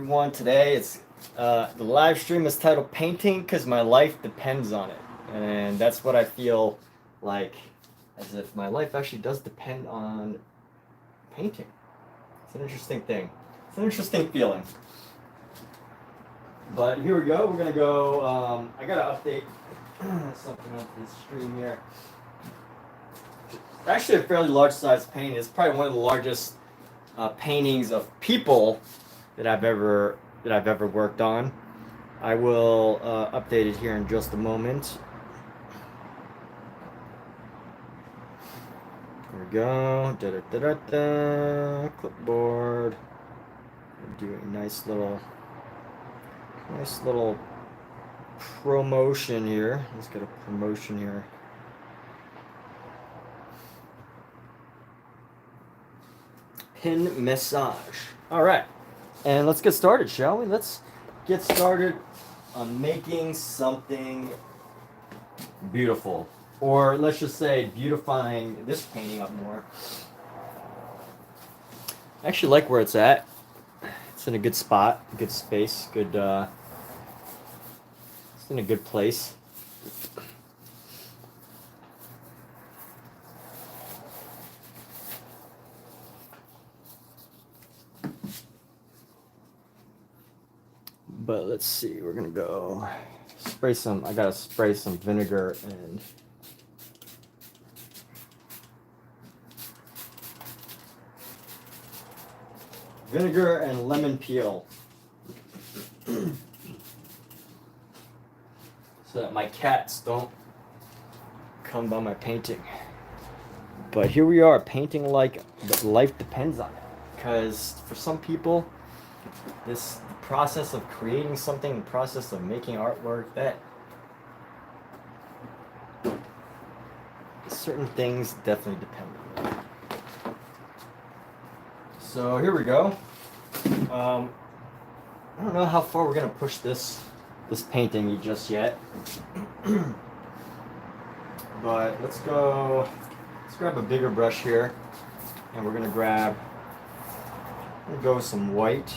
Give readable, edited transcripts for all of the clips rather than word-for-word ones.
everyone. Today it's the live stream is titled Painting because my life depends on it. And that's what I feel like, as if my life actually does depend on painting. It's an interesting thing. It's an interesting feeling. But here we go. We're going to go, I got to update something on this stream here. It's actually a fairly large size painting. It's probably one of the largest paintings of people that I've ever worked on. I will update it here in just a moment. There we go. Da-da-da-da-da. Clipboard. Do a nice little promotion here. Let's get a promotion here. Pin massage. All right, and let's get started, shall we? Let's get started on making something beautiful, or let's just say beautifying this painting up more. I actually like where it's at. It's in a good spot, good space, good. It's in a good place. But let's see, we're gonna go spray some, I gotta spray some vinegar and lemon peel so that my cats don't come by my painting. But here we are, painting like life depends on it. Because for some people, this process of creating something, the process of making artwork, that certain things definitely depend on it. So here we go. I don't know how far we're gonna push this painting just yet, but let's grab a bigger brush here, and we're gonna go with some white.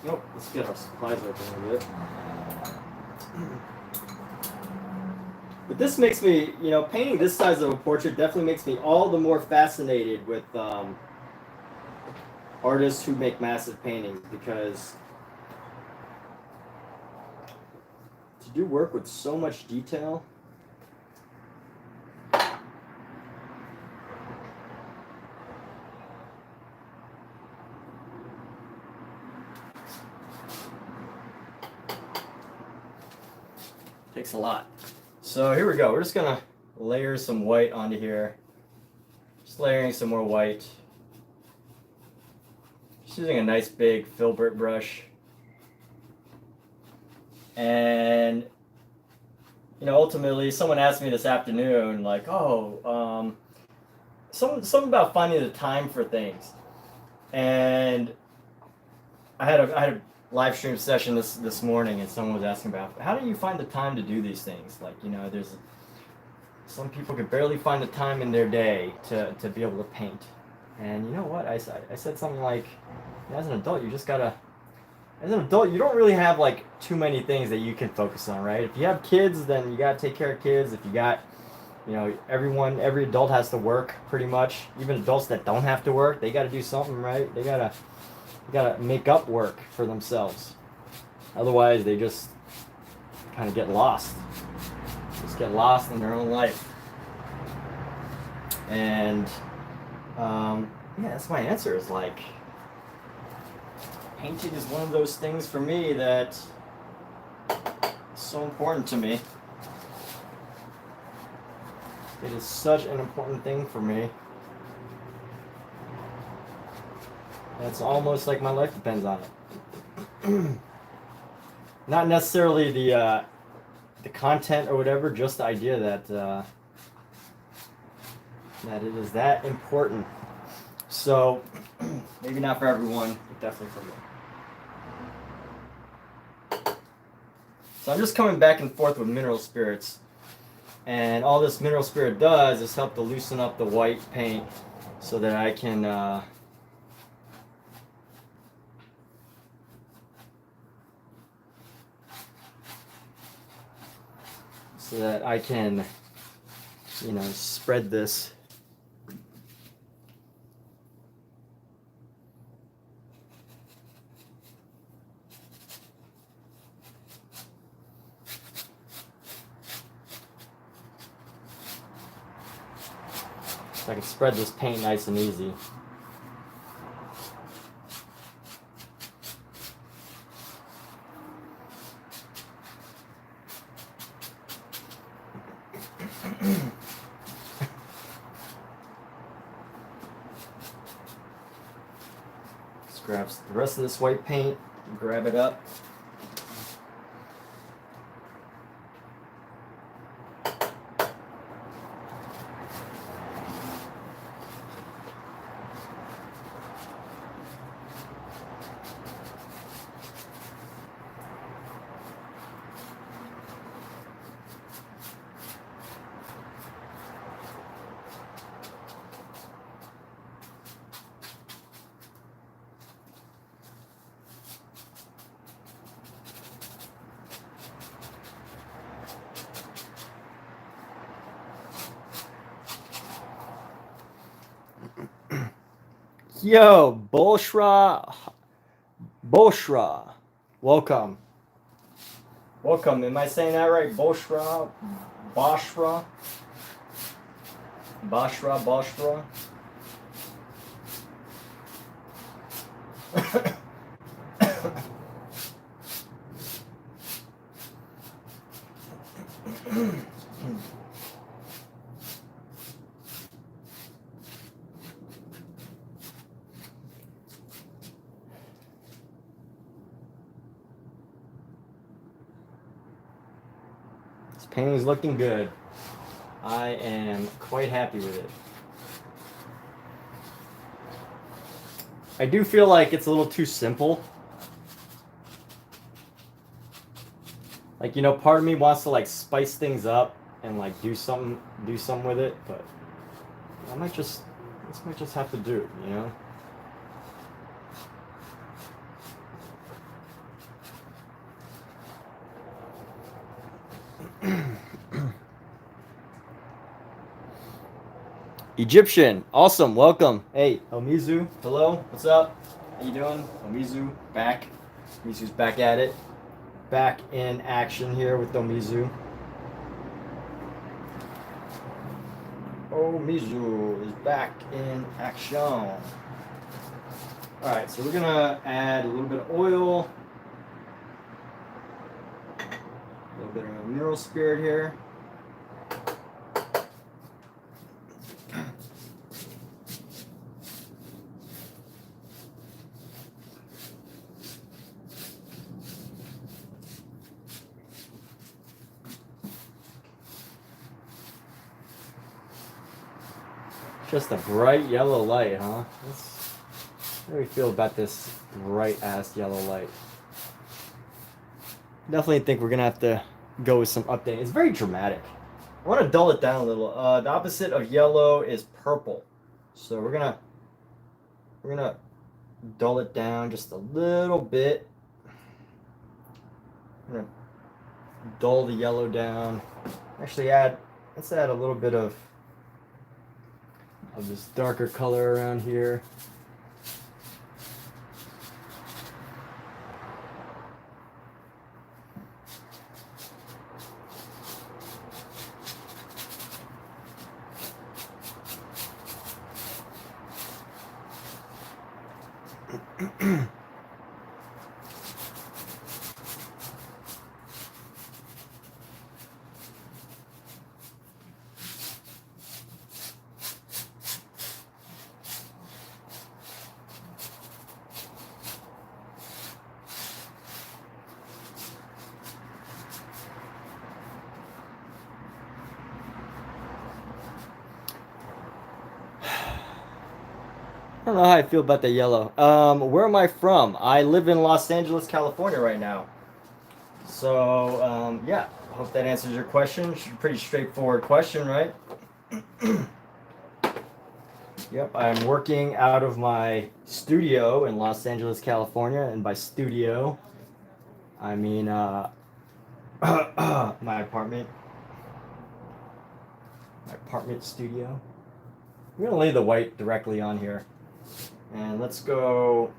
Nope, let's get our supplies open a little bit. But this makes me, painting this size of a portrait definitely makes me all the more fascinated with artists who make massive paintings, because to do work with so much detail, takes a lot. So here we go. We're just gonna layer some white onto here. Just layering some more white. Just using a nice big filbert brush. And ultimately, someone asked me this afternoon, like, something about finding the time for things. And I had a live stream session this morning, and someone was asking about, how do you find the time to do these things? Like, there's some people could barely find the time in their day to be able to paint. And you know what? I said something like, as an adult, you don't really have like too many things that you can focus on, right? If you have kids, then you gotta take care of kids. If you got, every adult has to work pretty much. Even adults that don't have to work, they gotta do something, right? They gotta make up work for themselves. Otherwise, they just kind of get lost. Just get lost in their own life. And that's my answer. Is like, painting is one of those things for me that is so important to me. It is such an important thing for me. It's almost like my life depends on it. Not necessarily the content or whatever, just the idea that it is that important. So maybe not for everyone, but definitely for me. So I'm just coming back and forth with mineral spirits. And all this mineral spirit does is help to loosen up the white paint so that I can you know, spread this. So I can spread this paint nice and easy. Just grab the rest of this white paint, grab it up. Yo, Boshra, welcome. Welcome. Am I saying that right? Boshra, Boshra, Boshra, Boshra. Painting's looking good. I am quite happy with it. I do feel like it's a little too simple. Like, you know, part of me wants to like spice things up and like do something with it, but this might just have to do it, you know? Egyptian, awesome, welcome. Hey, Omizu, hello, what's up? How you doing? Omizu, back. Omizu's back at it. Back in action here with Omizu. Omizu is back in action. Alright, so we're gonna add a little bit of oil. A little bit of mineral spirit here. Just a bright yellow light, huh? How do we feel about this bright ass yellow light? Definitely think we're gonna have to go with some updating. It's very dramatic. I want to dull it down a little. The opposite of yellow is purple, so we're gonna dull it down just a little bit. I'm gonna dull the yellow down. Actually, let's add a little bit of this darker color around here. I don't know how I feel about the yellow. Where am I from? I live in Los Angeles, California right now. So, yeah, hope that answers your question. Pretty straightforward question, right? Yep, I'm working out of my studio in Los Angeles, California, and by studio, I mean my apartment studio. I'm gonna lay the white directly on here, and let's go.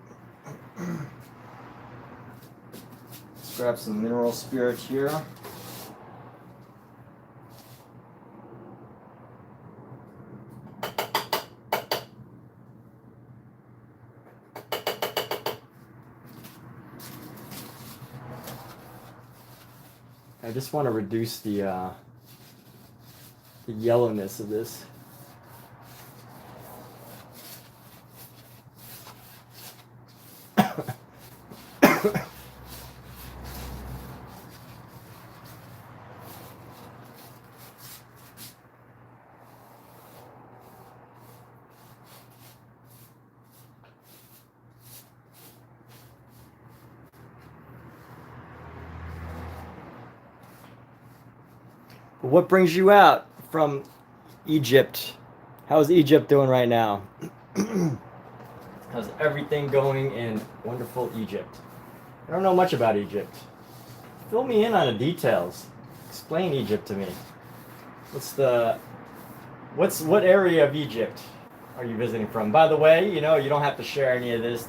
Let's grab some mineral spirit here. I just want to reduce the yellowness of this. What brings you out from Egypt? How's Egypt doing right now? How's everything going in wonderful Egypt? I don't know much about Egypt. Fill me in on the details. Explain Egypt to me. What area of Egypt are you visiting from? By the way, you don't have to share any of this.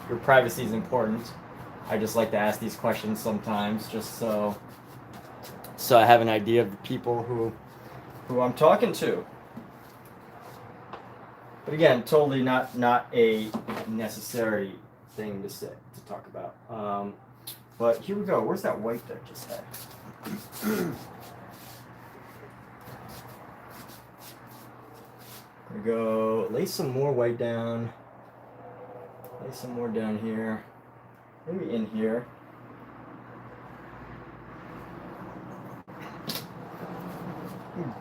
Your privacy is important. I just like to ask these questions sometimes, just so I have an idea of the people who I'm talking to. But again, totally not a necessary thing to talk about. But here we go. Where's that white that I just had? There we go. Lay some more white down. Lay some more down here. Maybe in here.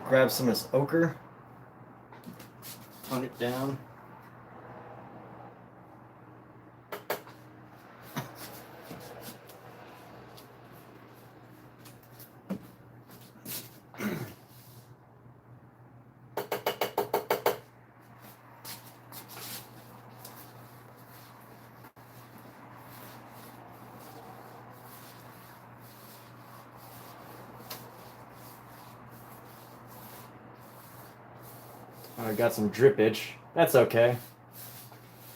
Grab some of this ochre, tone it down. I got some drippage. That's okay.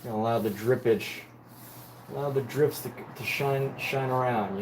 Gonna allow the drippage, allow the drips to shine around,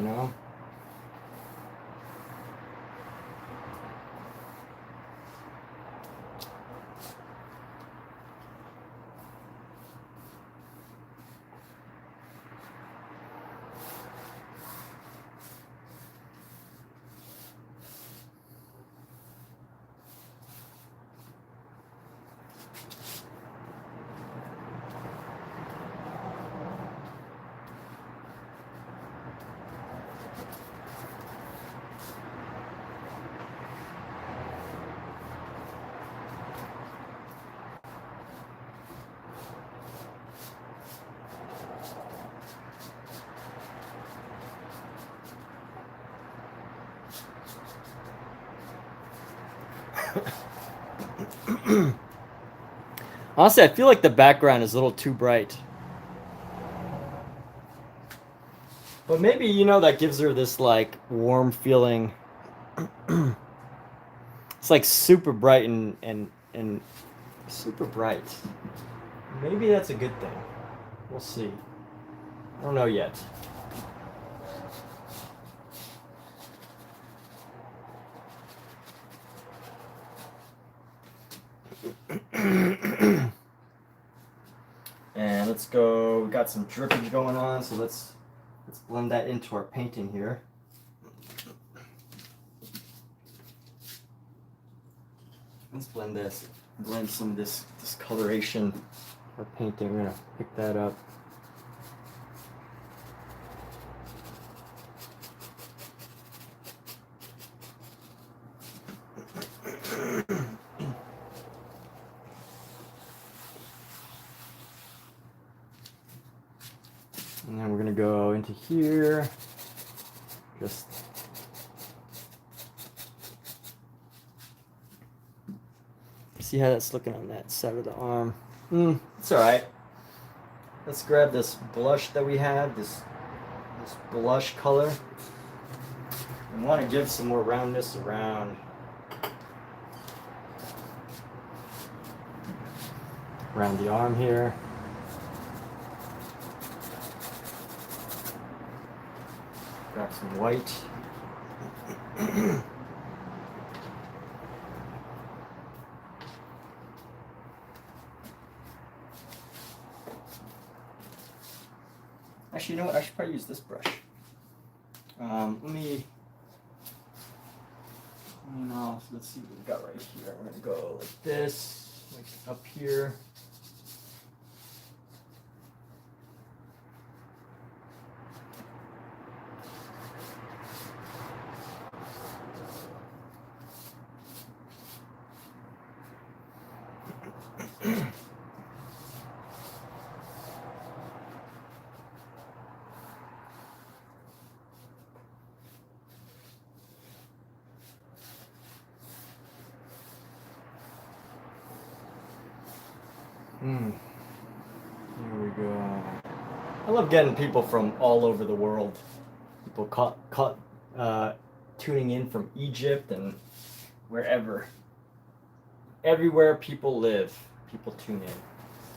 Honestly, I feel like the background is a little too bright. But maybe, that gives her this, warm feeling. It's, super bright and super bright. Maybe that's a good thing. We'll see. I don't know yet. And let's go. We got some drippage going on, so let's blend that into our painting here. Let's blend some of this coloration. Our painting. We're gonna pick that up. And then we're going to go into here, just see how that's looking on that side of the arm. It's all right. Let's grab this blush that we have, this blush color. I want to give some more roundness around the arm here. Grab some white. Actually, you know what? I should probably use this brush. Let's see what we've got right here. We're gonna go like this, like up here. Here we go. I love getting people from all over the world. People tuning in from Egypt and wherever. Everywhere people live, people tune in.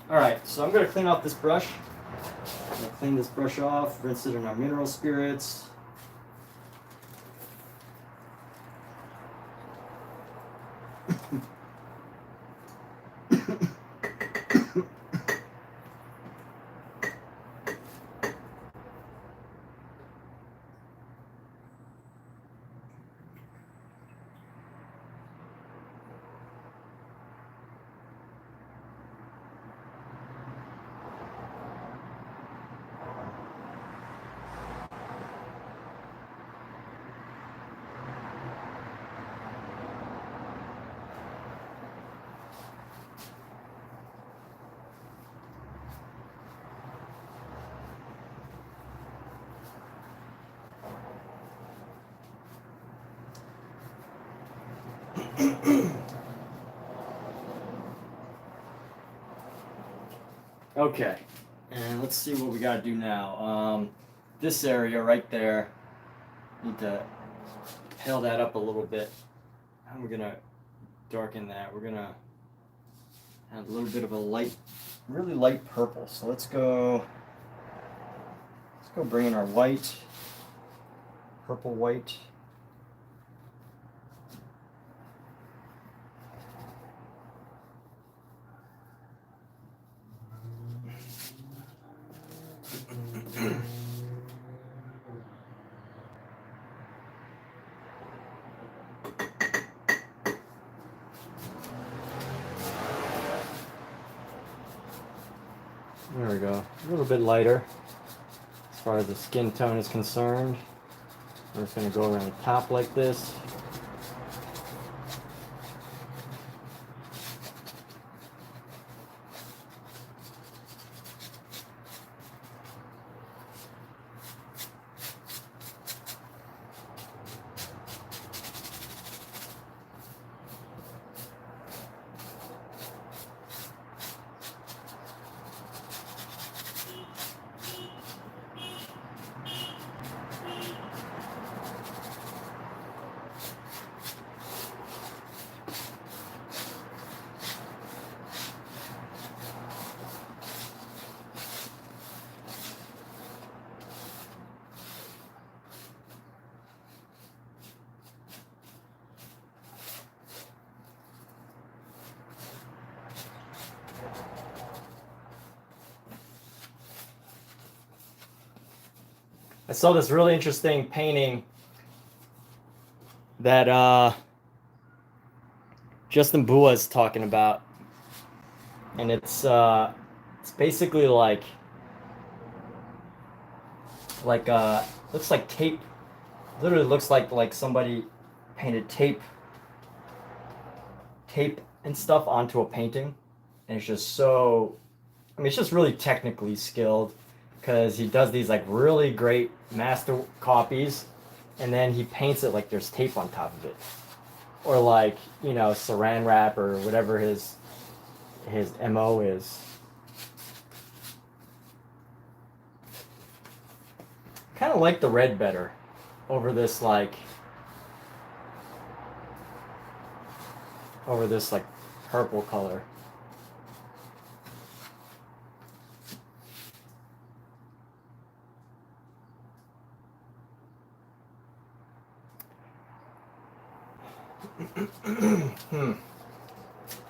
All right, so I'm going to clean off this brush. I'm going to clean this brush off, rinse it in our mineral spirits. Okay, and let's see what we got to do now. This area right there, need to pale that up a little bit. And we're gonna darken that. We're gonna have a little bit of a light, really light purple. So let's go bring in our white, purple white. There we go. A little bit lighter as far as the skin tone is concerned. We're just going to go around the top like this. I saw this really interesting painting that Justin Bua is talking about, and it's basically like looks like tape. Literally looks like somebody painted tape and stuff onto a painting, and it's just so. I mean, it's just really technically skilled, because he does these like really great master copies, and then he paints it like there's tape on top of it. or like, you know, saran wrap or whatever his MO is. Kind of like the red better over this like purple color.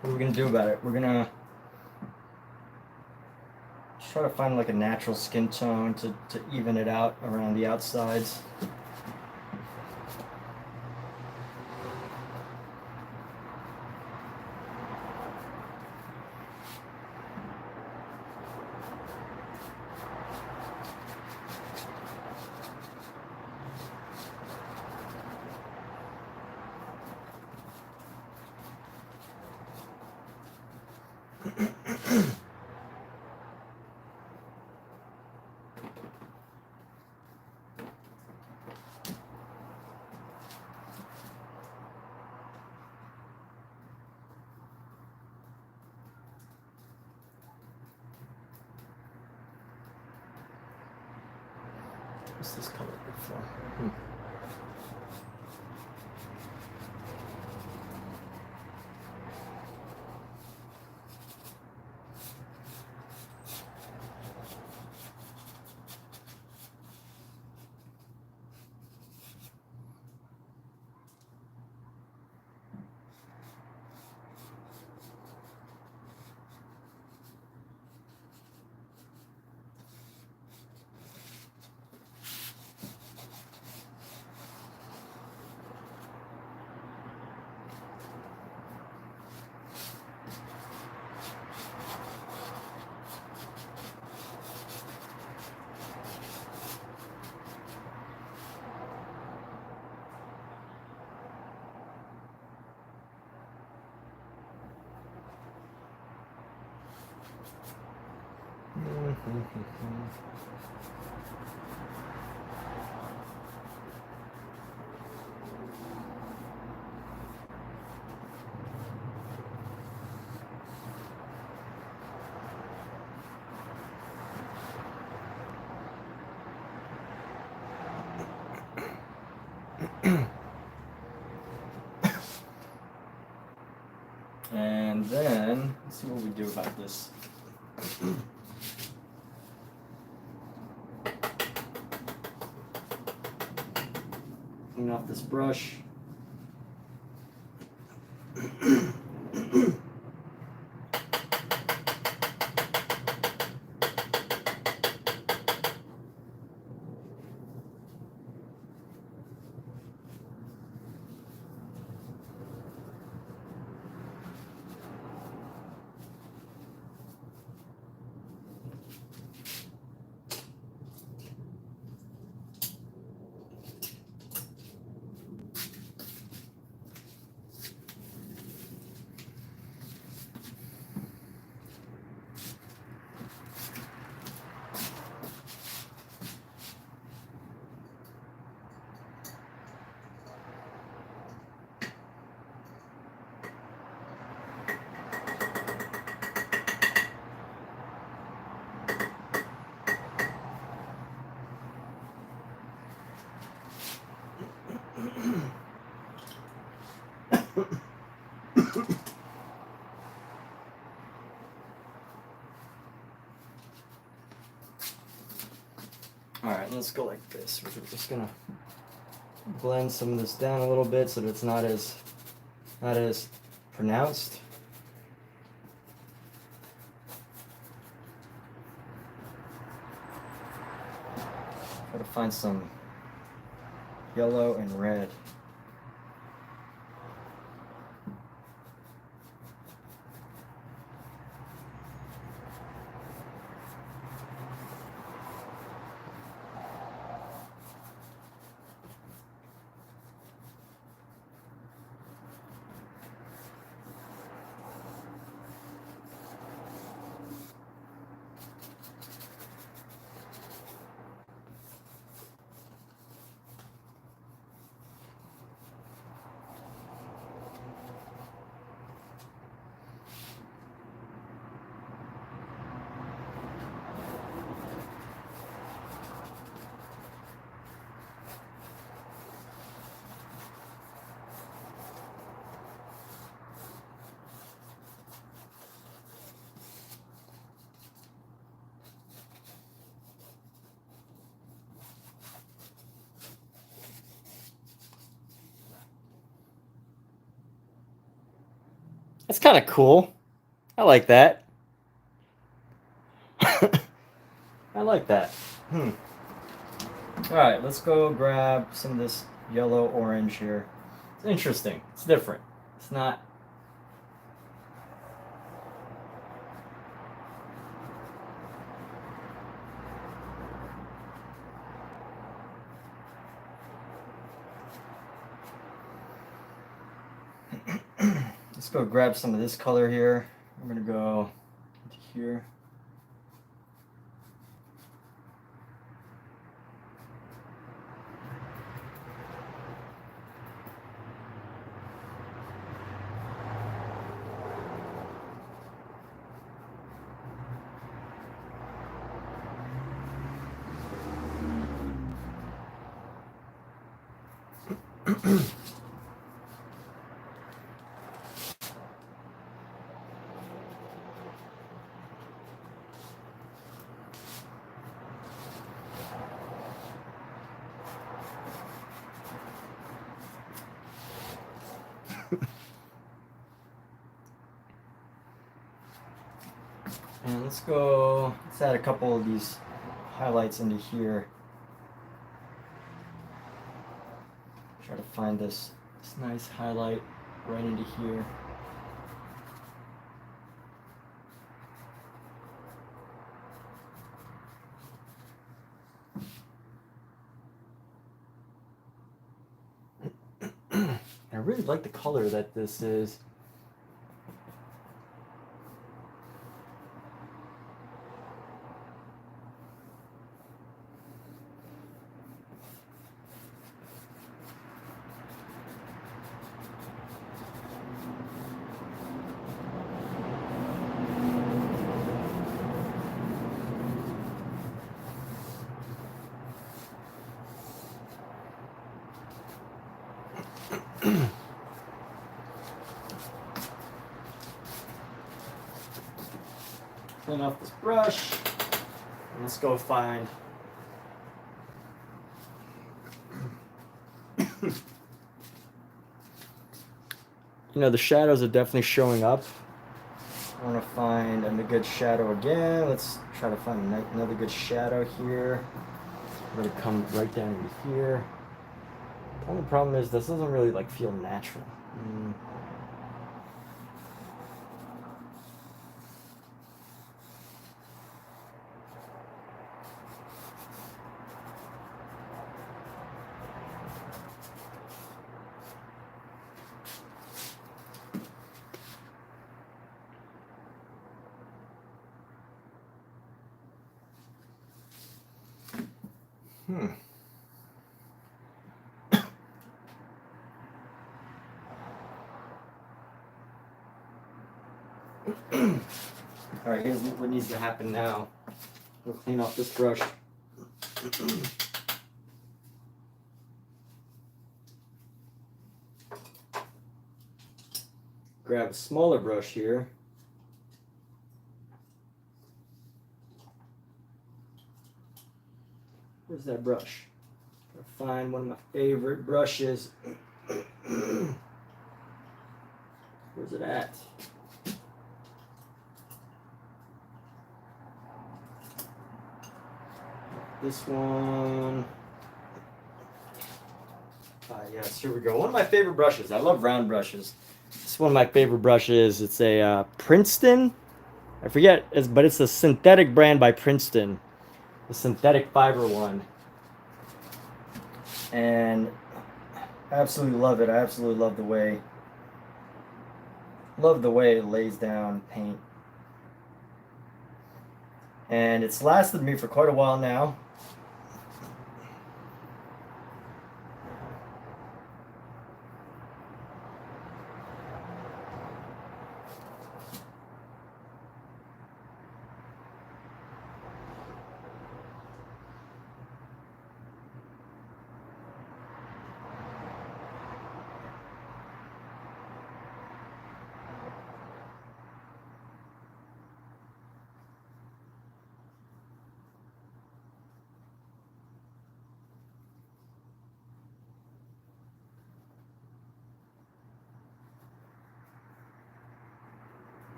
What are we gonna do about it? We're gonna try to find like a natural skin tone to even it out around the outsides. What's this color good for? And then, let's see what we do about this. Clean off this brush. Alright, let's go like this. We're just gonna blend some of this down a little bit so that it's not as pronounced. Try to find some yellow and red. That's kind of cool. I like that. I like that. All right, let's go grab some of this yellow orange here. It's interesting. It's different. It's not. Let's go grab some of this color here. I'm gonna go into here. And let's add a couple of these highlights into here. Try to find this nice highlight right into here. I really like the color that this is. Clean off this brush. And let's go find the shadows are definitely showing up. I want to find a good shadow again. Let's try to find another good shadow here. I'm going to come right down into here. The only problem is this doesn't really feel natural. Alright, here's what needs to happen now. We'll clean off this brush. Grab a smaller brush here. Where's that brush? I'll find one of my favorite brushes. Where's it at? This one. Yes, here we go. One of my favorite brushes. I love round brushes. This is one of my favorite brushes. It's a Princeton. I forget, but it's a synthetic brand by Princeton. The synthetic fiber one. And I absolutely love it. I absolutely love the way it lays down paint. And it's lasted me for quite a while now.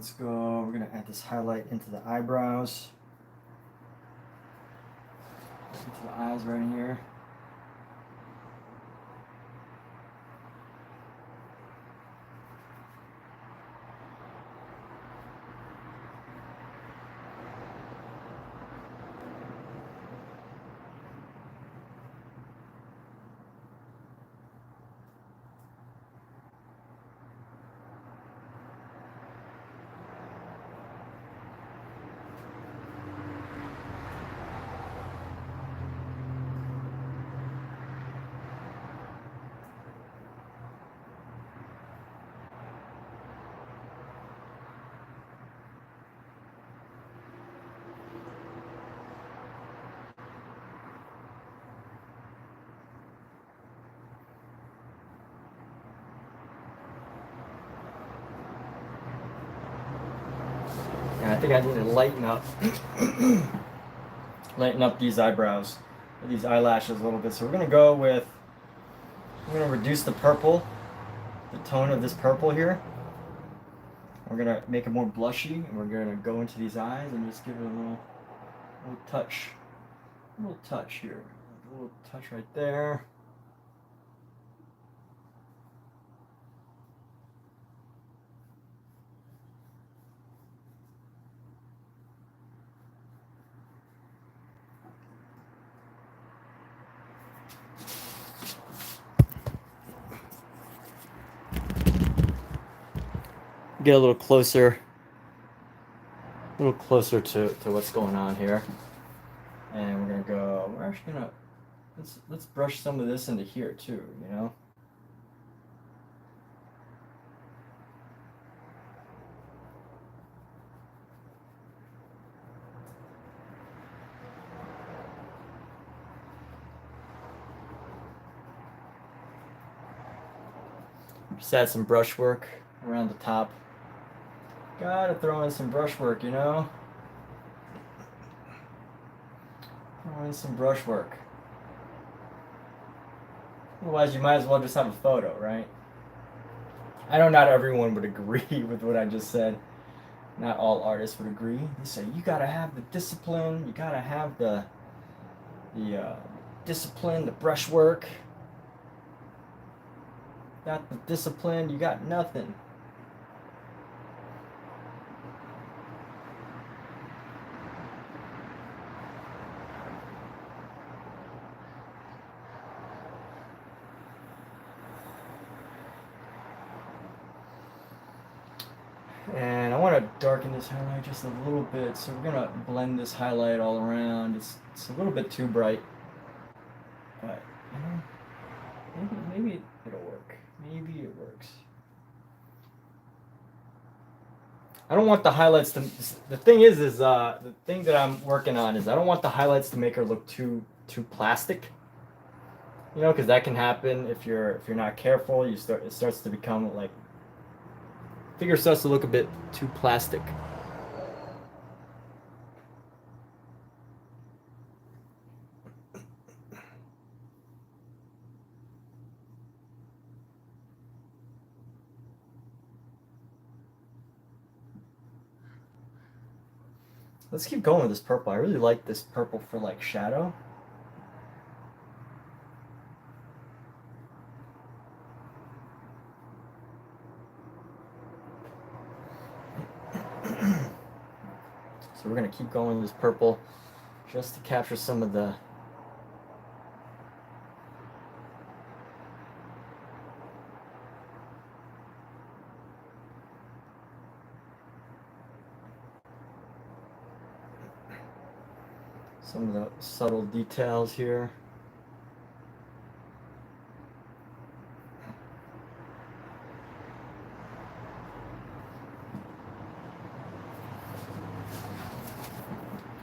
let's go. We're gonna add this highlight into the eyebrows. Into the eyes right here. I think I need to lighten up these eyebrows, these eyelashes a little bit. So we're gonna reduce the purple, the tone of this purple here. We're gonna make it more blushy, and we're gonna go into these eyes and just give it a little touch here, a little touch right there. Get a little closer to what's going on here, and we're actually gonna let's brush some of this into here too, you know. Just add some brush work around the top. Gotta throw in some brush work, you know? Throw in some brush work. Otherwise, you might as well just have a photo, right? I know not everyone would agree with what I just said. Not all artists would agree. They say, you gotta have the discipline, you gotta have the discipline, the brush work. Got the discipline, you got nothing. And I want to darken this highlight just a little bit, so we're gonna blend this highlight all around. It's a little bit too bright, but you know, maybe it'll work. Maybe it works. I don't want the highlights to. The thing is the thing that I'm working on is I don't want the highlights to make her look too plastic. You know, because that can happen if you're not careful. It starts to become like. Figure starts to look a bit too plastic. Let's keep going with this purple. I really like this purple for like shadow. So we're going to keep going with this purple just to capture some of the subtle details here.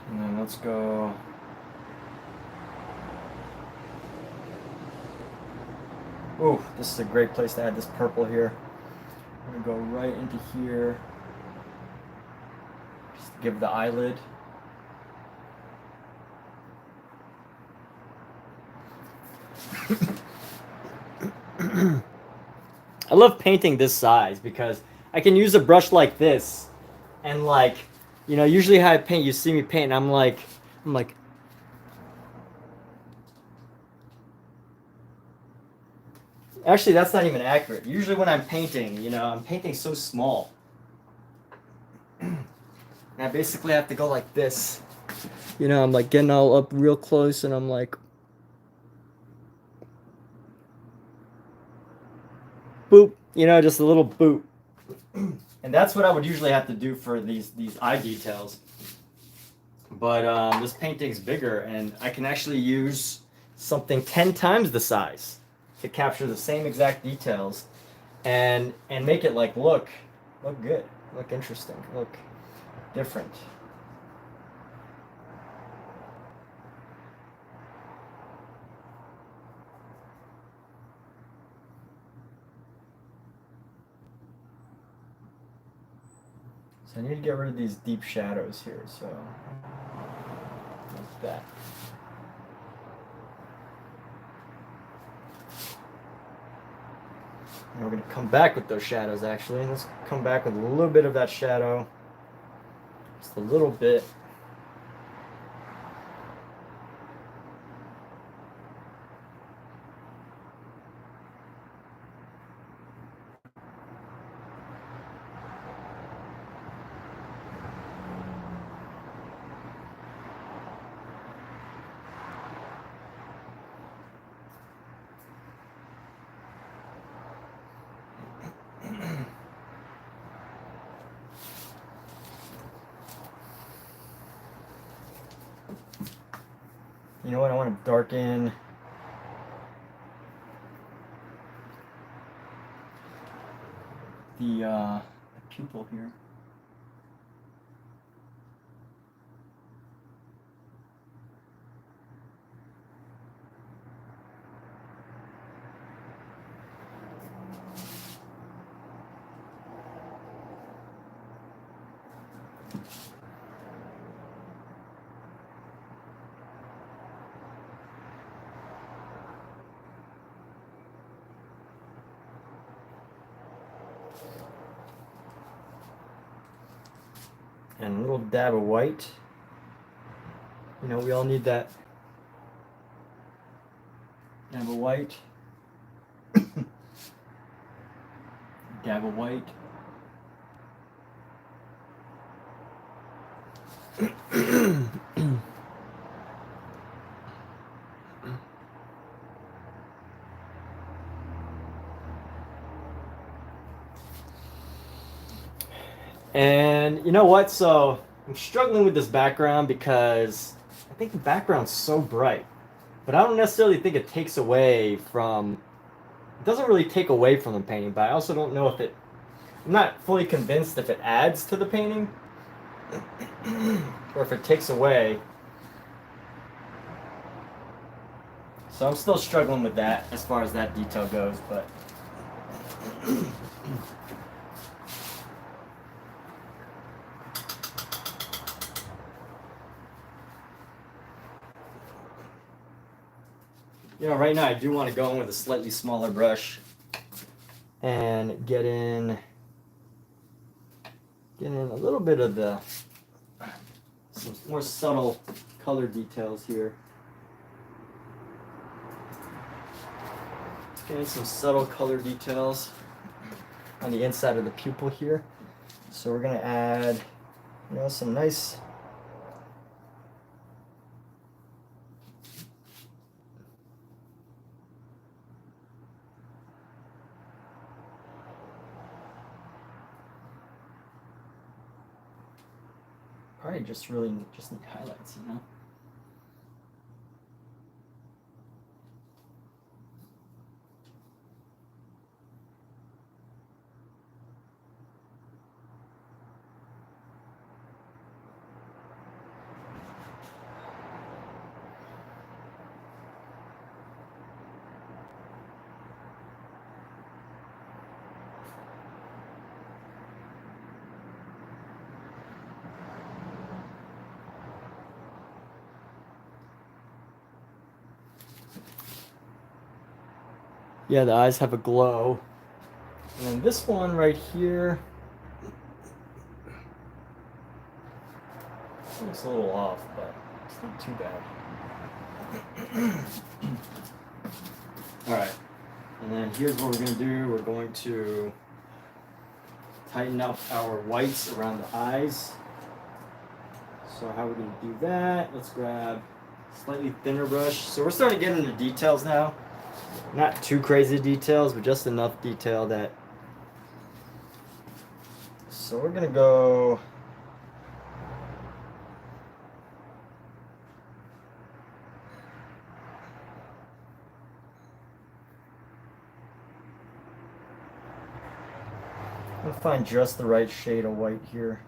And then let's go. Ooh, this is a great place to add this purple here. I'm gonna go right into here. Just to give the eyelid. I love painting this size because I can use a brush like this And like, you know, usually how I paint, you see me paint, and I'm like, actually, that's not even accurate. Usually when I'm painting, you know, I'm painting so small. And I basically have to go like this. You know, I'm like getting all up real close, and I'm like, boop, you know, just a little boop. And that's what I would usually have to do for these eye details. But this painting's bigger, and I can actually use something 10 times the size to capture the same exact details and make it like look good, look interesting, look different. So I need to get rid of these deep shadows here, so like that. And we're going to come back with those shadows actually. Let's come back with a little bit of that shadow. Just a little bit. You know what? I want to darken the pupil here. And a little dab of white. You know, we all need that dab of white. Dab of white. And you know what? So I'm struggling with this background because I think the background's so bright, but I don't necessarily think it takes away from. It doesn't really take away from the painting, but I also don't know if it. I'm not fully convinced if it adds to the painting or if it takes away. So I'm still struggling with that as far as that detail goes, but. You know, right now I do want to go in with a slightly smaller brush and get in a little bit of some more subtle color details here. Let's get in some subtle color details on the inside of the pupil here. So we're going to add, you know, some nice probably just need highlights, you know. Yeah, the eyes have a glow. And then this one right here, Looks a little off, but it's not too bad. Alright, and then here's what we're going to do. We're going to tighten up our whites around the eyes. So how are we going to do that? Let's grab a slightly thinner brush. So we're starting to get into details now. Not too crazy details, but just enough detail that... So we're going to go... I'm going to find just the right shade of white here.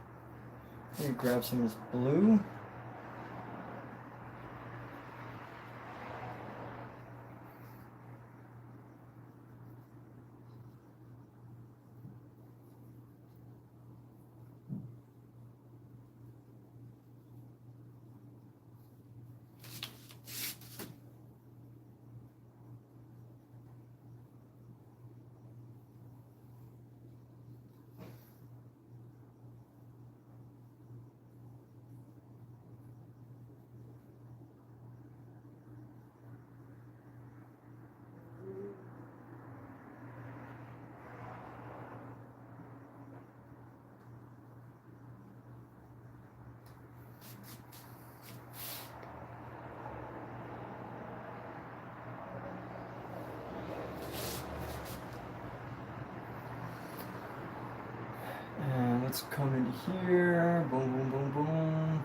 Maybe grab some of this blue. And let's come into here. Boom, boom, boom, boom.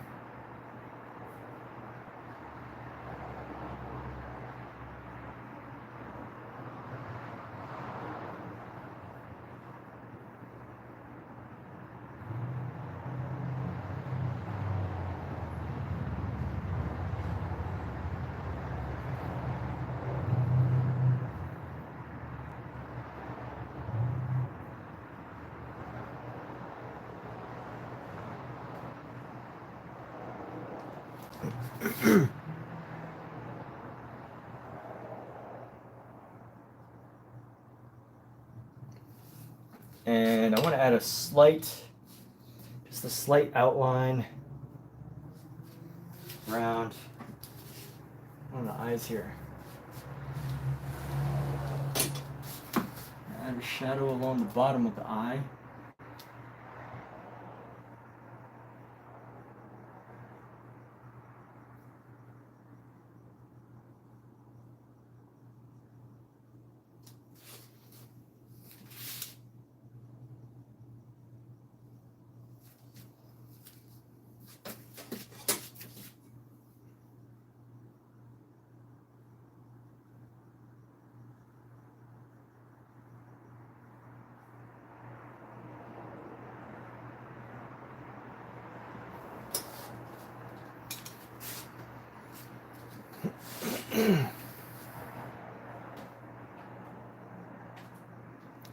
And I want to add a slight, just a slight outline around one of the eyes here. Add a shadow along the bottom of the eye.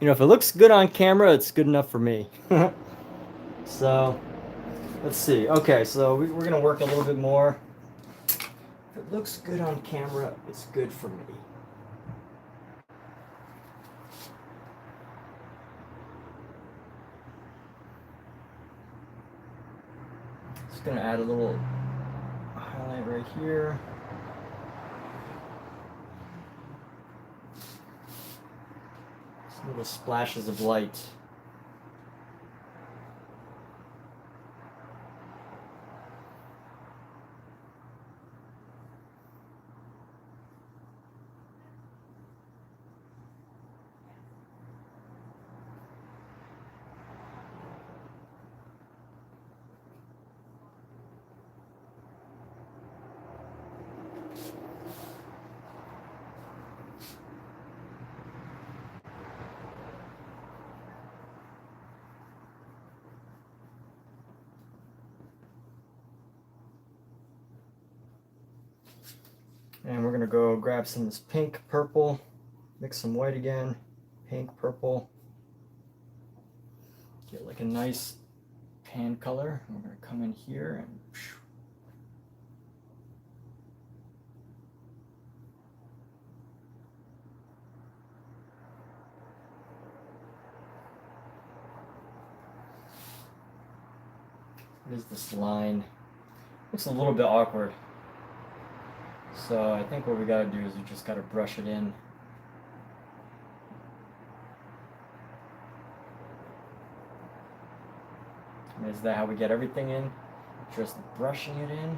You know, if it looks good on camera, it's good enough for me. So, let's see. Okay, so we're going to work a little bit more. If it looks good on camera, it's good for me. Just going to add a little highlight right here. Little splashes of light. And we're gonna go grab some of this pink, purple, mix some white again, pink, purple. Get like a nice pan color. We're gonna come in here and what is this line? Looks a little bit awkward. So I think what we gotta do is we just gotta brush it in. And is that how we get everything in? Just brushing it in.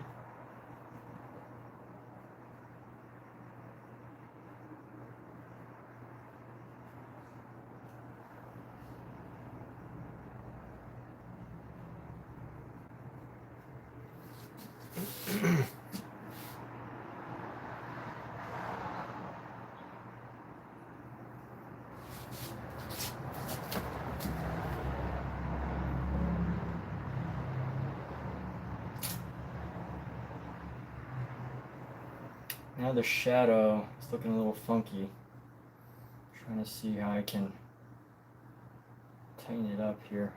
Now the shadow is looking a little funky. Trying to see how I can tighten it up here.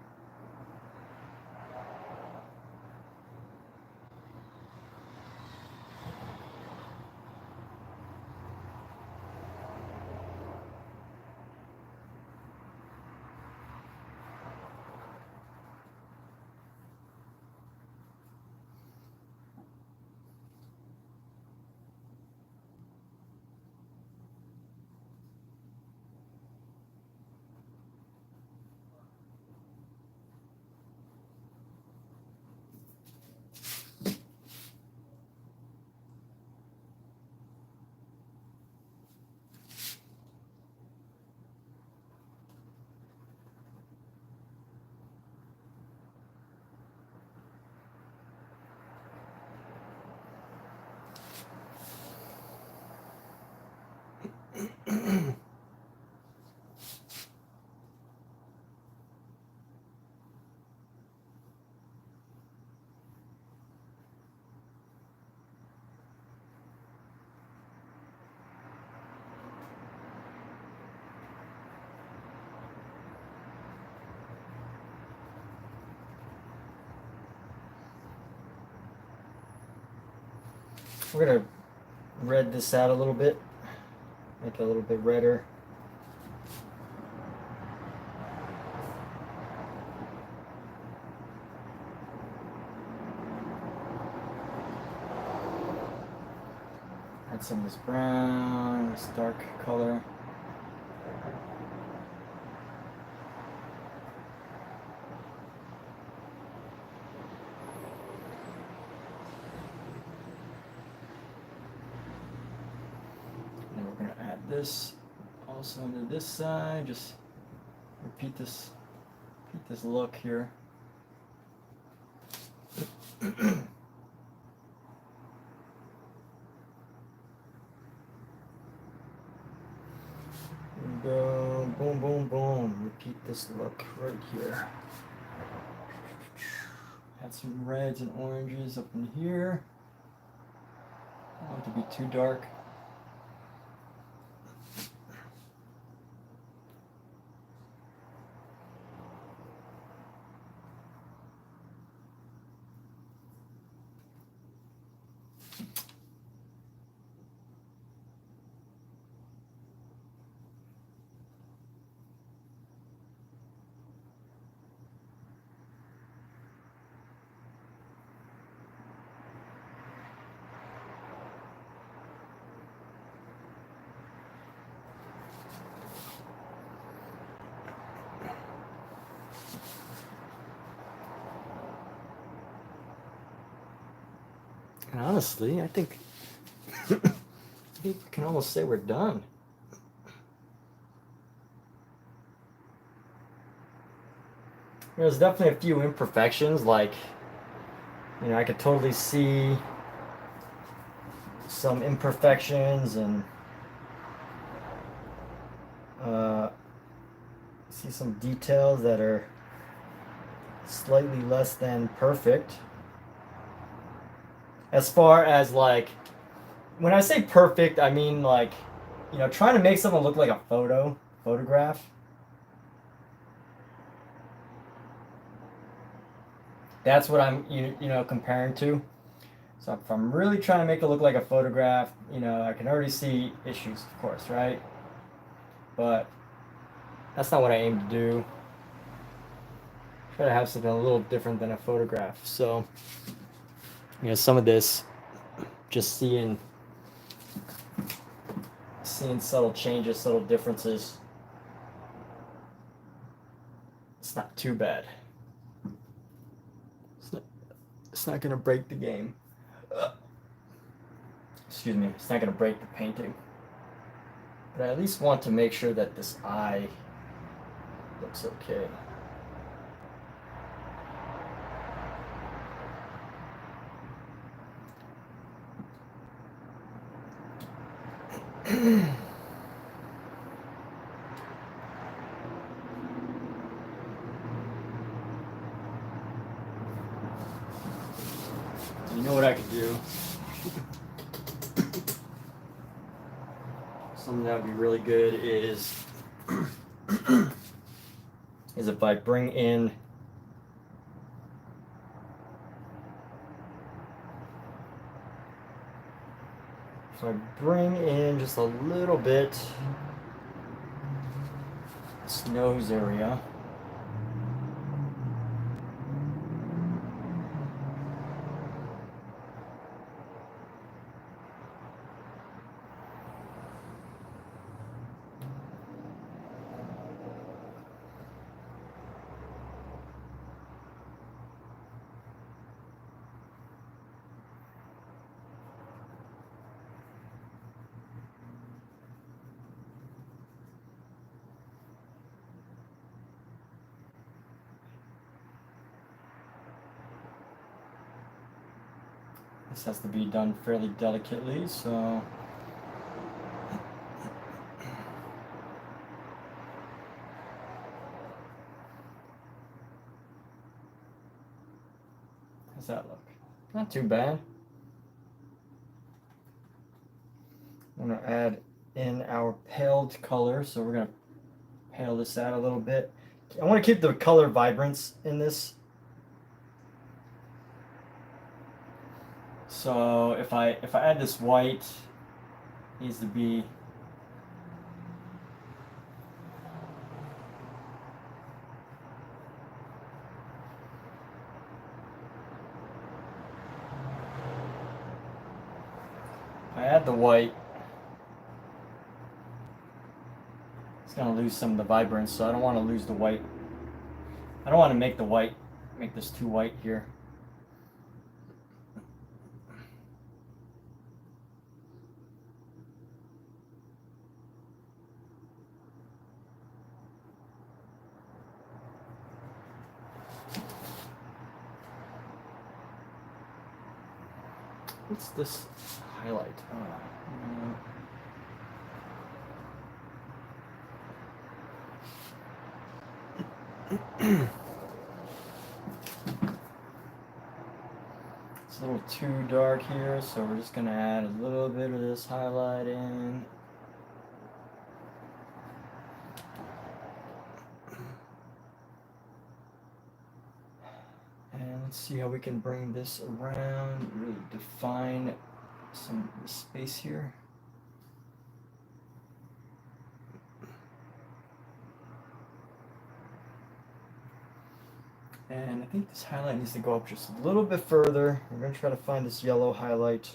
We're gonna red this out a little bit, make it a little bit redder. Add some of this brown, this dark color. This also into this side, just repeat this look here. Go boom, boom, boom. Repeat this look right here. Add some reds and oranges up in here. I don't want it to be too dark. And honestly, I think we can almost say we're done. There's definitely a few imperfections, like, you know, I could totally see some imperfections and see some details that are slightly less than perfect. As far as, like, when I say perfect, I mean, like, you know, trying to make something look like a photograph. That's what I'm, you know, comparing to. So if I'm really trying to make it look like a photograph, you know, I can already see issues, of course, right? But that's not what I aim to do. Try to have something a little different than a photograph. So You know, some of this, just seeing subtle changes, subtle differences, it's not too bad. It's not going to break the game. Excuse me, it's not going to break the painting. But I at least want to make sure that this eye looks okay. You know what I could do? Something that would be really good is if I bring in just a little bit this nose area. This has to be done fairly delicately, so how's that look? Not too bad. I'm going to add in our paled color, so we're going to pale this out a little bit. I want to keep the color vibrance in this. So if I add this white, it needs to be the white, it's going to lose some of the vibrance, so I don't want to lose the white. I don't want to make this too white here. What's this highlight? It's a little too dark here, so we're just going to add a little bit of this highlight in. And let's see how we can bring this around, really define some space here. And I think this highlight needs to go up just a little bit further. We're going to try to find this yellow highlight.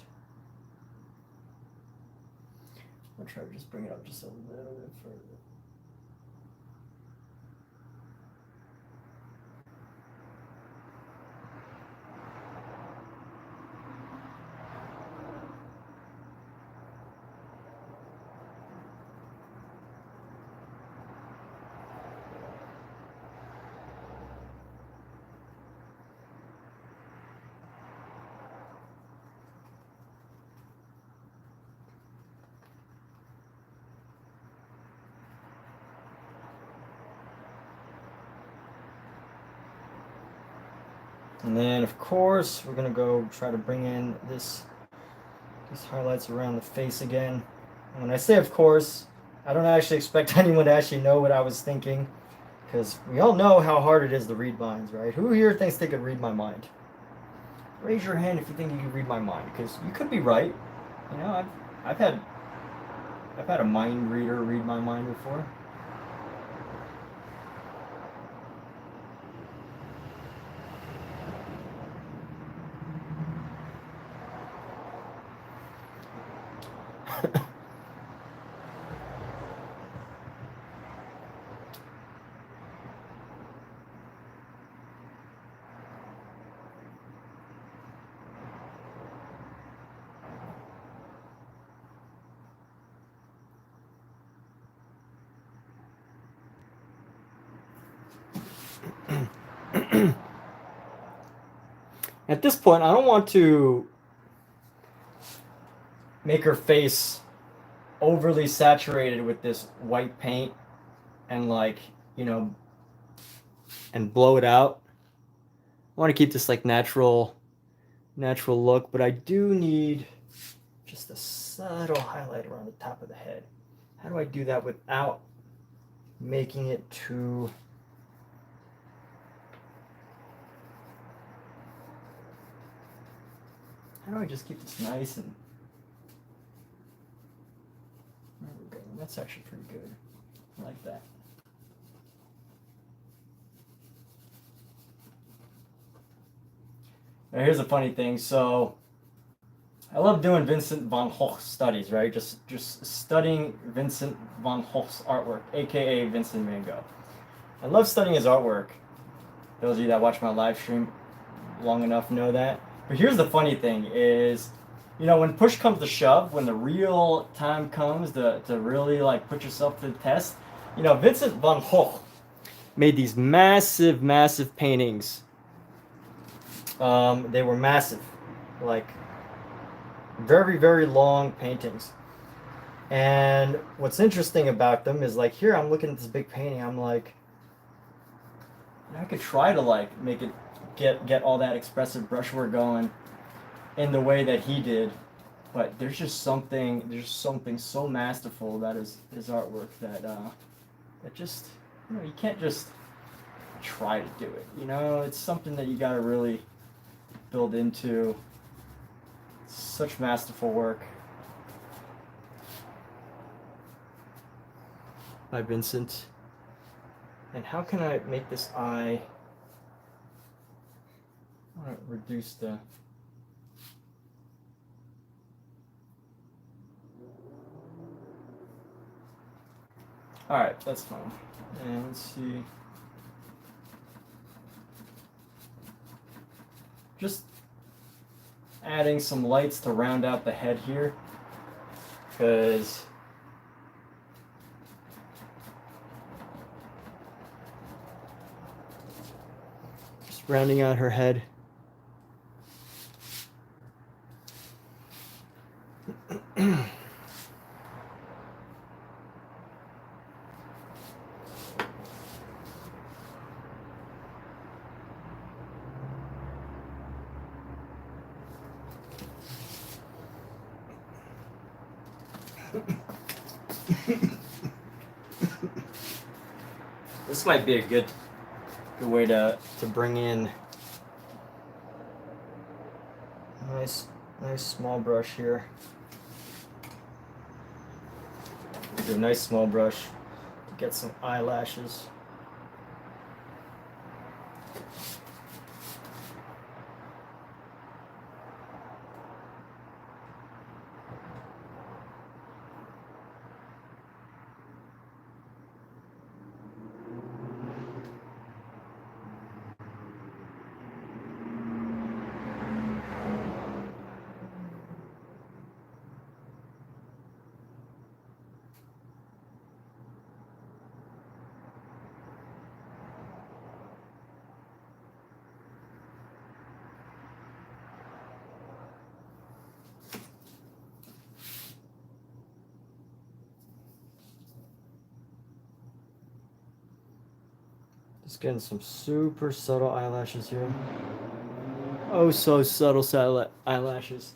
I'll try to just bring it up just a little bit further. And then, of course, we're going to go try to bring in these highlights around the face again. And when I say of course, I don't actually expect anyone to actually know what I was thinking, because we all know how hard it is to read minds, right? Who here thinks they could read my mind? Raise your hand if you think you can read my mind, because you could be right. You know, I've had a mind reader read my mind before. At this point, I don't want to make her face overly saturated with this white paint and, like, you know, and blow it out. I want to keep this like natural look, but I do need just a subtle highlight around the top of the head. How do I do that without making it too... How do I just keep this nice and... There we go. That's actually pretty good. I like that. Now here's a funny thing. So I love doing Vincent van Gogh studies, right? Just studying Vincent van Gogh's artwork, aka Vincent van Gogh. I love studying his artwork. Those of you that watch my live stream long enough know that. But here's the funny thing is, you know, when push comes to shove, when the real time comes to really like put yourself to the test, you know, Vincent van Gogh made these massive paintings. They were massive, like very long paintings. And what's interesting about them is, like, here I'm looking at this big painting, I'm like, I could try to like make it get all that expressive brushwork going in the way that he did, but there's something so masterful about his artwork that just, you know, you can't just try to do it, you know. It's something that you got to really build into. Such masterful work by Vincent. And how can I make this eye? I want to reduce the... Alright, that's fine. And let's see. Just adding some lights to round out the head here, because just rounding out her head. This might be a good way to bring in a nice small brush here. Do a nice small brush to get some eyelashes. Just getting some super subtle eyelashes here. Oh, so subtle eyelashes.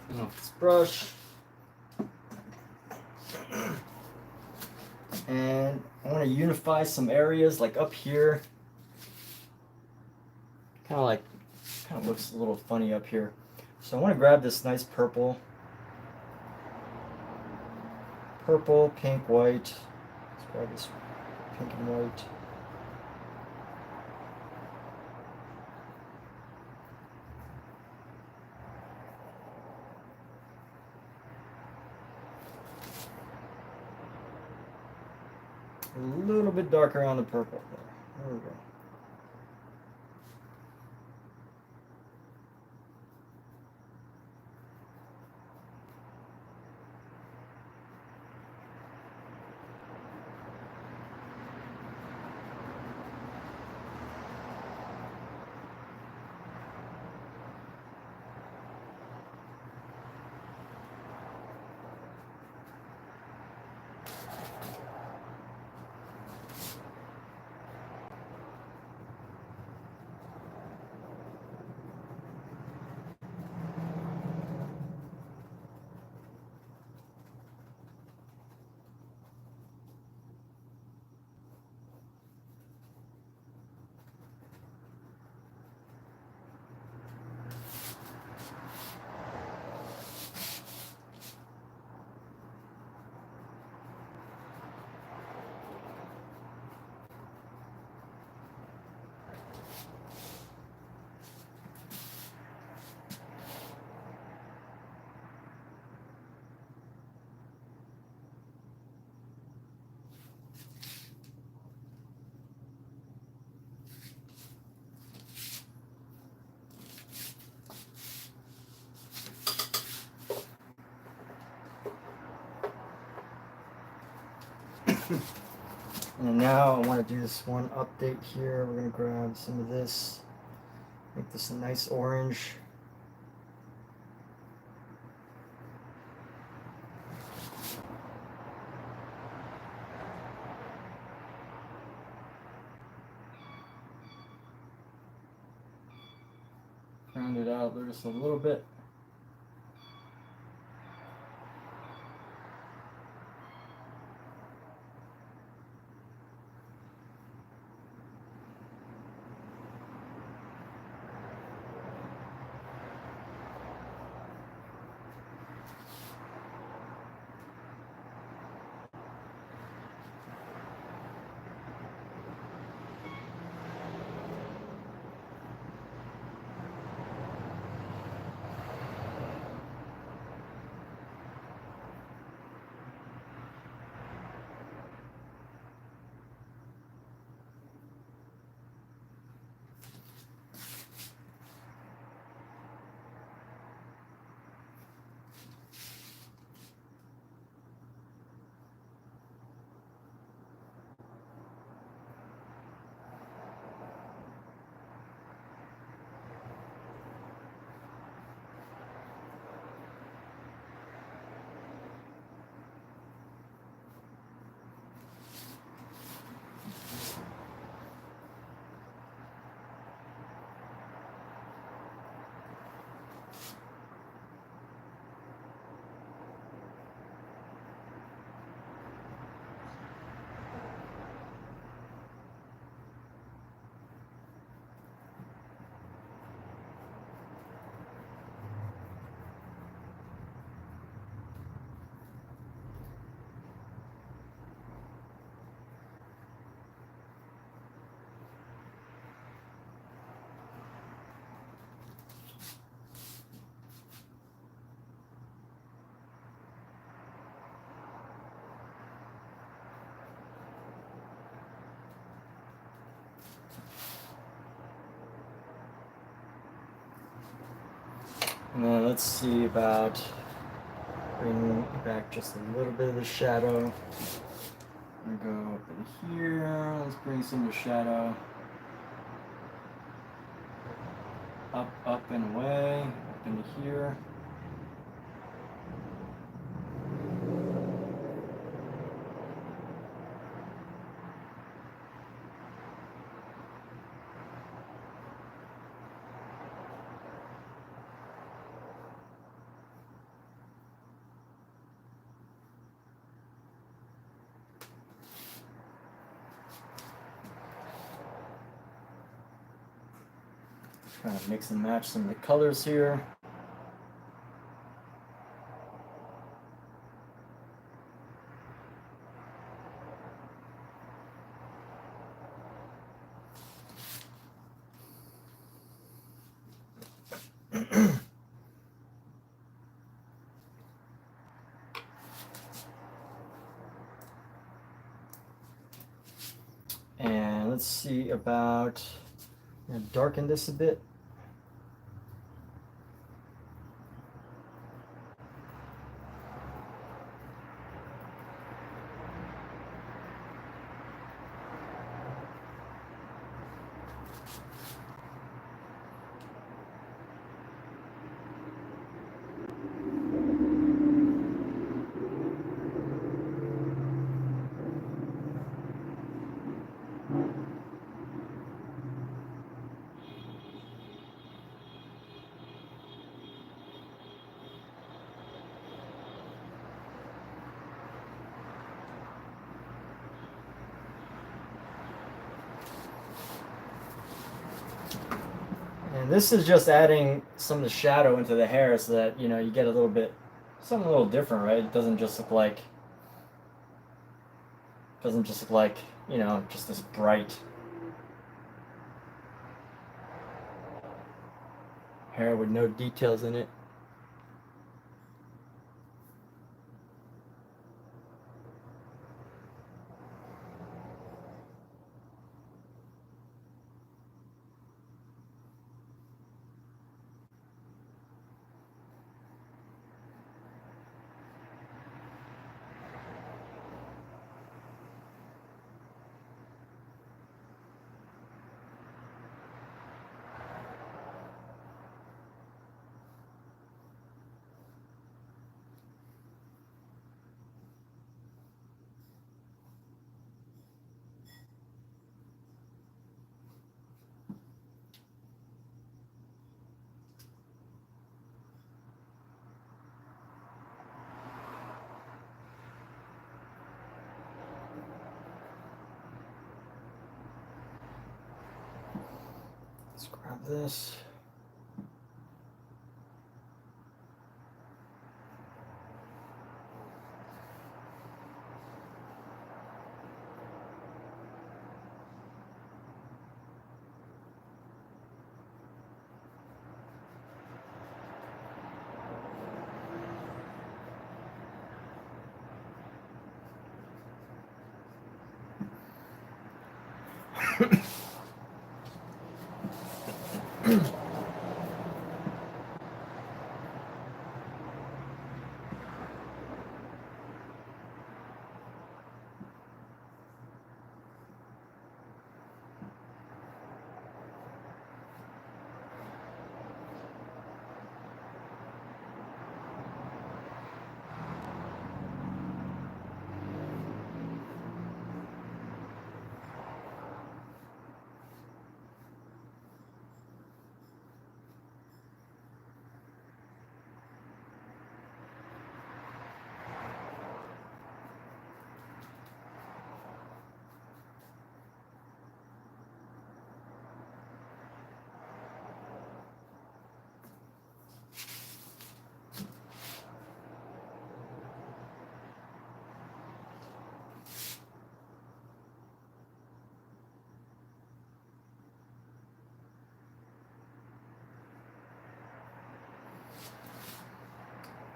Clean off this brush. And I want to unify some areas, like up here. Kind of looks a little funny up here. So I want to grab this nice purple, pink, white. Let's grab this pink and white. A little bit darker on the purple there. There we go. And now I want to do this one update here. We're going to grab some of this, make this a nice orange. Round it out just a little bit. And then let's see about bringing back just a little bit of the shadow. I'm gonna go up in here. Let's bring some of the shadow up and away, up into here. Kind of mix and match some of the colors here. And let's see about, darken this a bit. And this is just adding some of the shadow into the hair so that, you get a little bit, something a little different, right? It doesn't just look like, just this bright hair with no details in it. Let's grab this.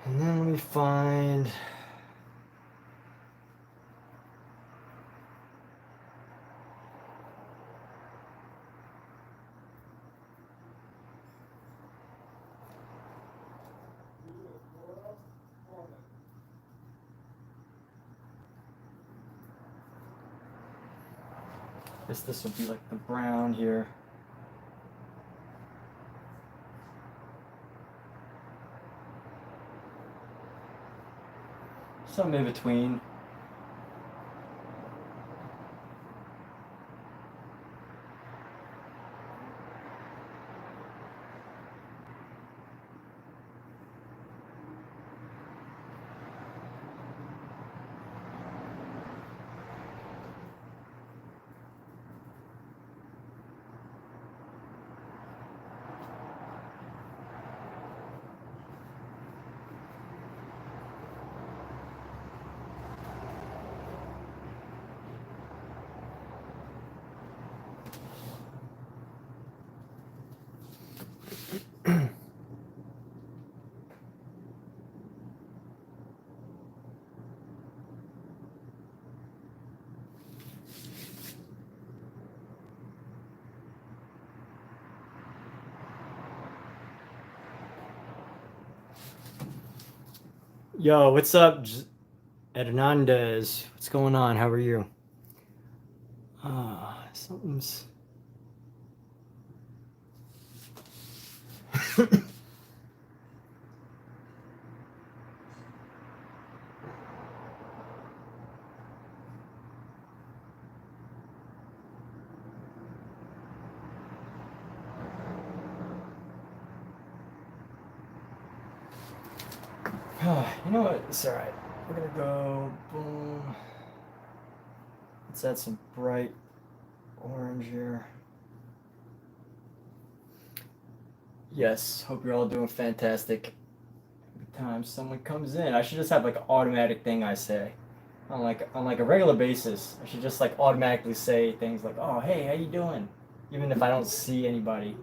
And then let me find, this would be like the brown here. Some in between. Yo, what's up, Hernandez? What's going on? How are you? Something's. You know what? It's alright. We're gonna go boom. Let's add some bright orange here. Yes, hope you're all doing fantastic. Every time someone comes in, I should just have like an automatic thing I say. On like a regular basis, I should just like automatically say things like, "Oh, hey, how you doing?" Even if I don't see anybody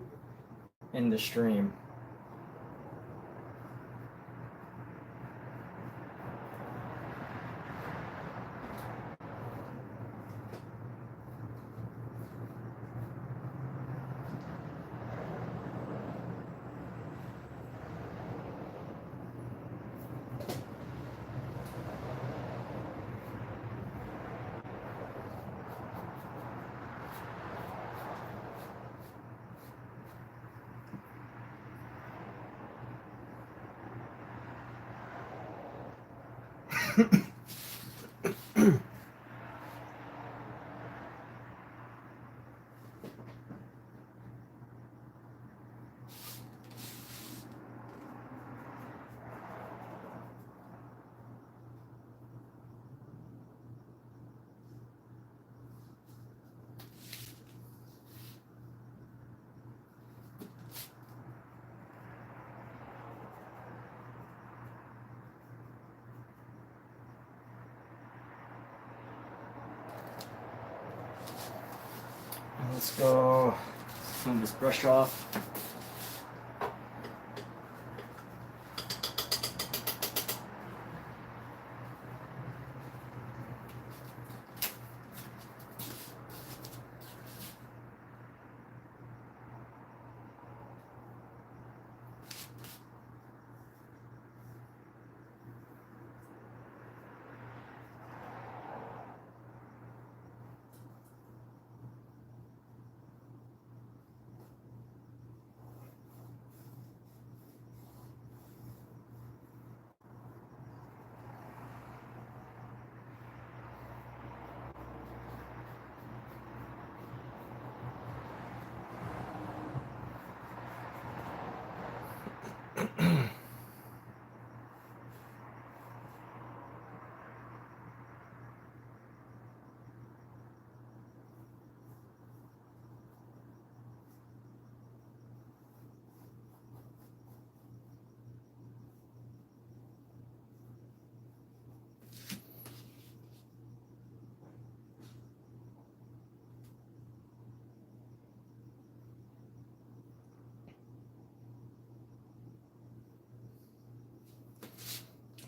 in the stream. Let's go. Clean this brush off.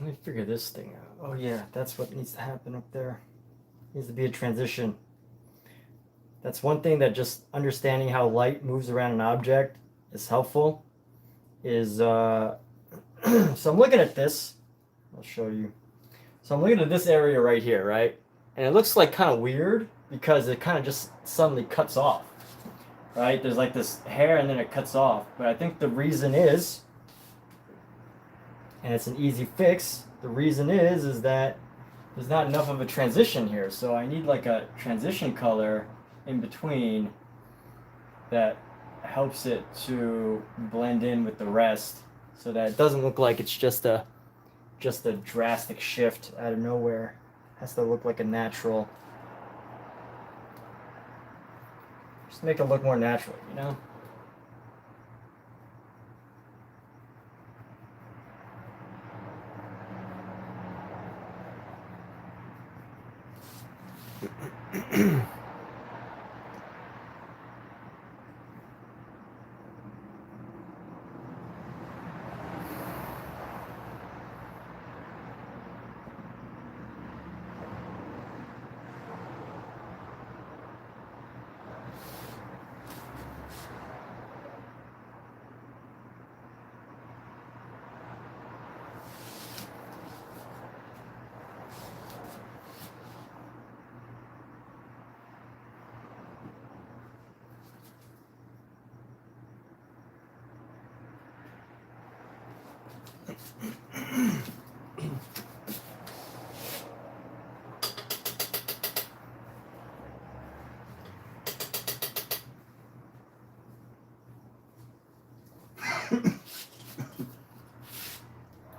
Let me figure this thing out. Oh yeah, that's what needs to happen up there. Needs to be a transition. That's one thing that just understanding how light moves around an object is helpful. So I'm looking at this. I'll show you. So I'm looking at this area right here, right? And it looks like kind of weird because it kind of just suddenly cuts off, right? There's like this hair and then it cuts off. But I think the reason is, and it's an easy fix, the reason is that there's not enough of a transition here. So I need like a transition color in between that helps it to blend in with the rest so that it doesn't look like it's just a drastic shift out of nowhere. It has to look like a natural. Just make it look more natural, you know?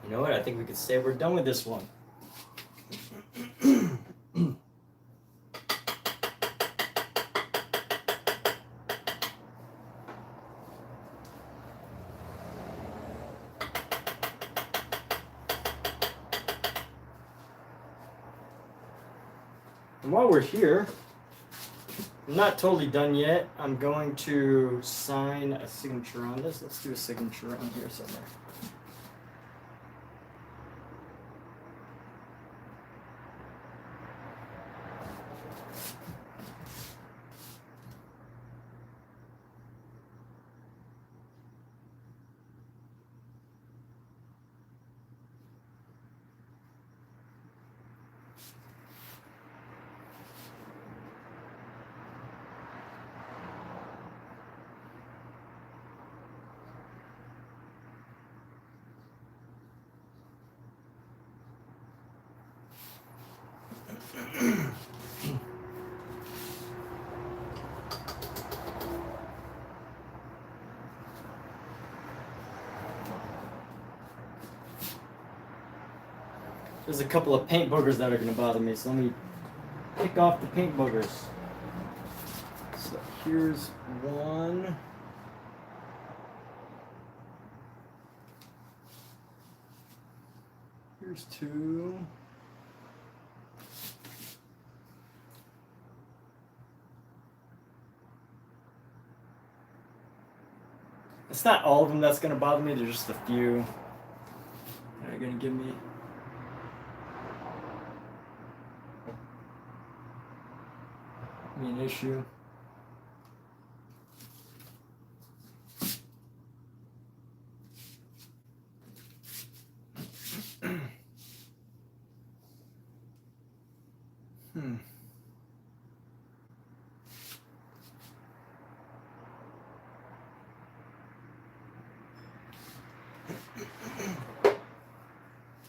You know what? I think we could say we're done with this one. And while we're here, I'm not totally done yet. I'm going to sign a signature on this. Let's do a signature on here somewhere. There's a couple of paint boogers that are going to bother me, so let me pick off the paint boogers. So here's one. Here's two. It's not all of them that's going to bother me, there's just a few that are going to give me an issue.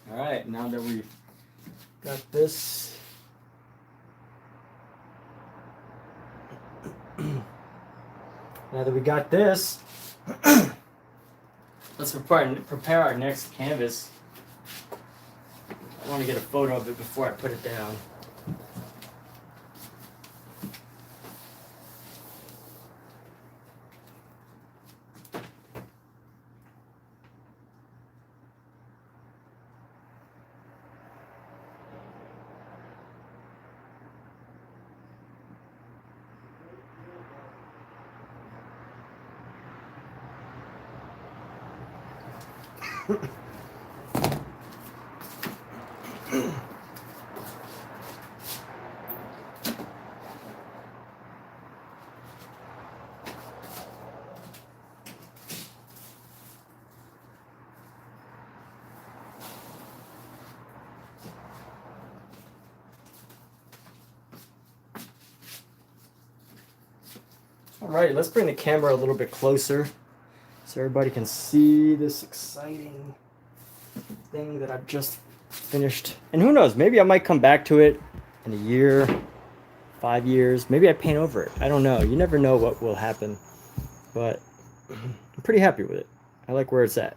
All right, now that we've got this, let's prepare our next canvas. I want to get a photo of it before I put it down. All right, let's bring the camera a little bit closer so everybody can see this exciting thing that I've just finished. And who knows, maybe I might come back to it in a year, 5 years. Maybe I paint over it. I don't know. You never know what will happen. But I'm pretty happy with it. I like where it's at.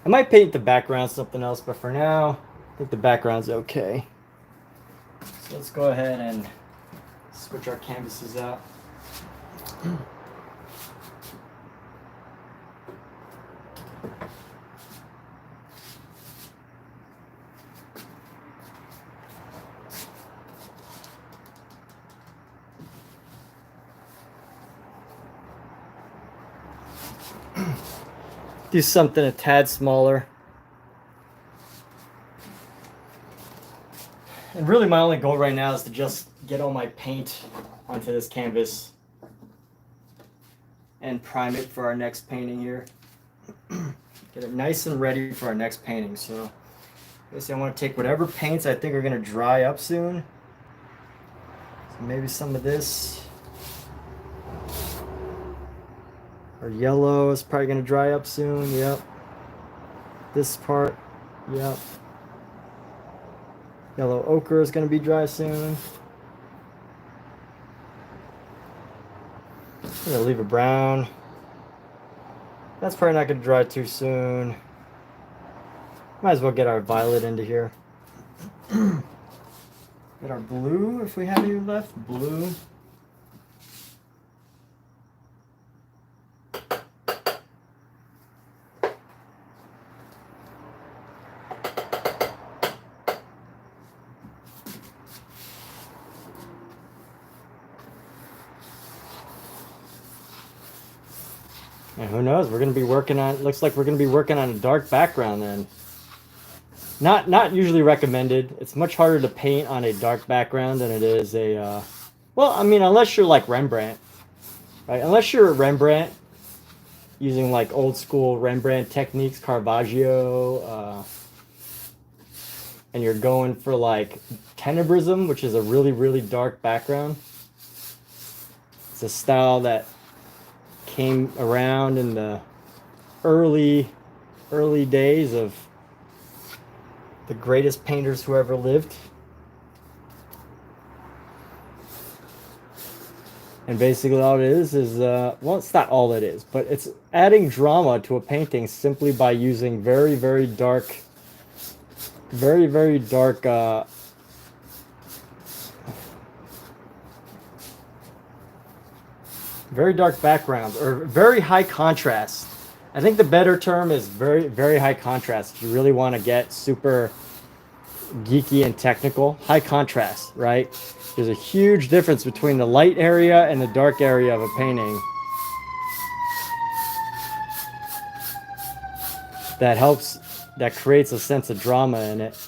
I might paint the background something else, but for now, I think the background's okay. So let's go ahead and switch our canvases out. Do something a tad smaller. And really my only goal right now is to just get all my paint onto this canvas and prime it for our next painting here. Get it nice and ready for our next painting. So basically I want to take whatever paints I think are going to dry up soon So maybe some of this. Our yellow is probably going to dry up soon. Yep. This part. Yep. Yellow ochre is going to be dry soon. I'm going to leave a brown. That's probably not going to dry too soon. Might as well get our violet into here. Get our blue if we have any left. Blue. And who knows? We're going to be working on. Looks like we're going to be working on a dark background then. Not usually recommended. It's much harder to paint on a dark background than it is a. Well, I mean, unless you're like Rembrandt, right? Unless you're a Rembrandt, using like old school Rembrandt techniques, Caravaggio, and you're going for like tenebrism, which is a really, really dark background. It's a style that came around in the early days of the greatest painters who ever lived. And basically all it is well, it's not all it is, but it's adding drama to a painting simply by using very, very dark backgrounds, or very high contrast. I think the better term is very, very high contrast. If you really want to get super geeky and technical, high contrast, right? There's a huge difference between the light area and the dark area of a painting that creates a sense of drama in it.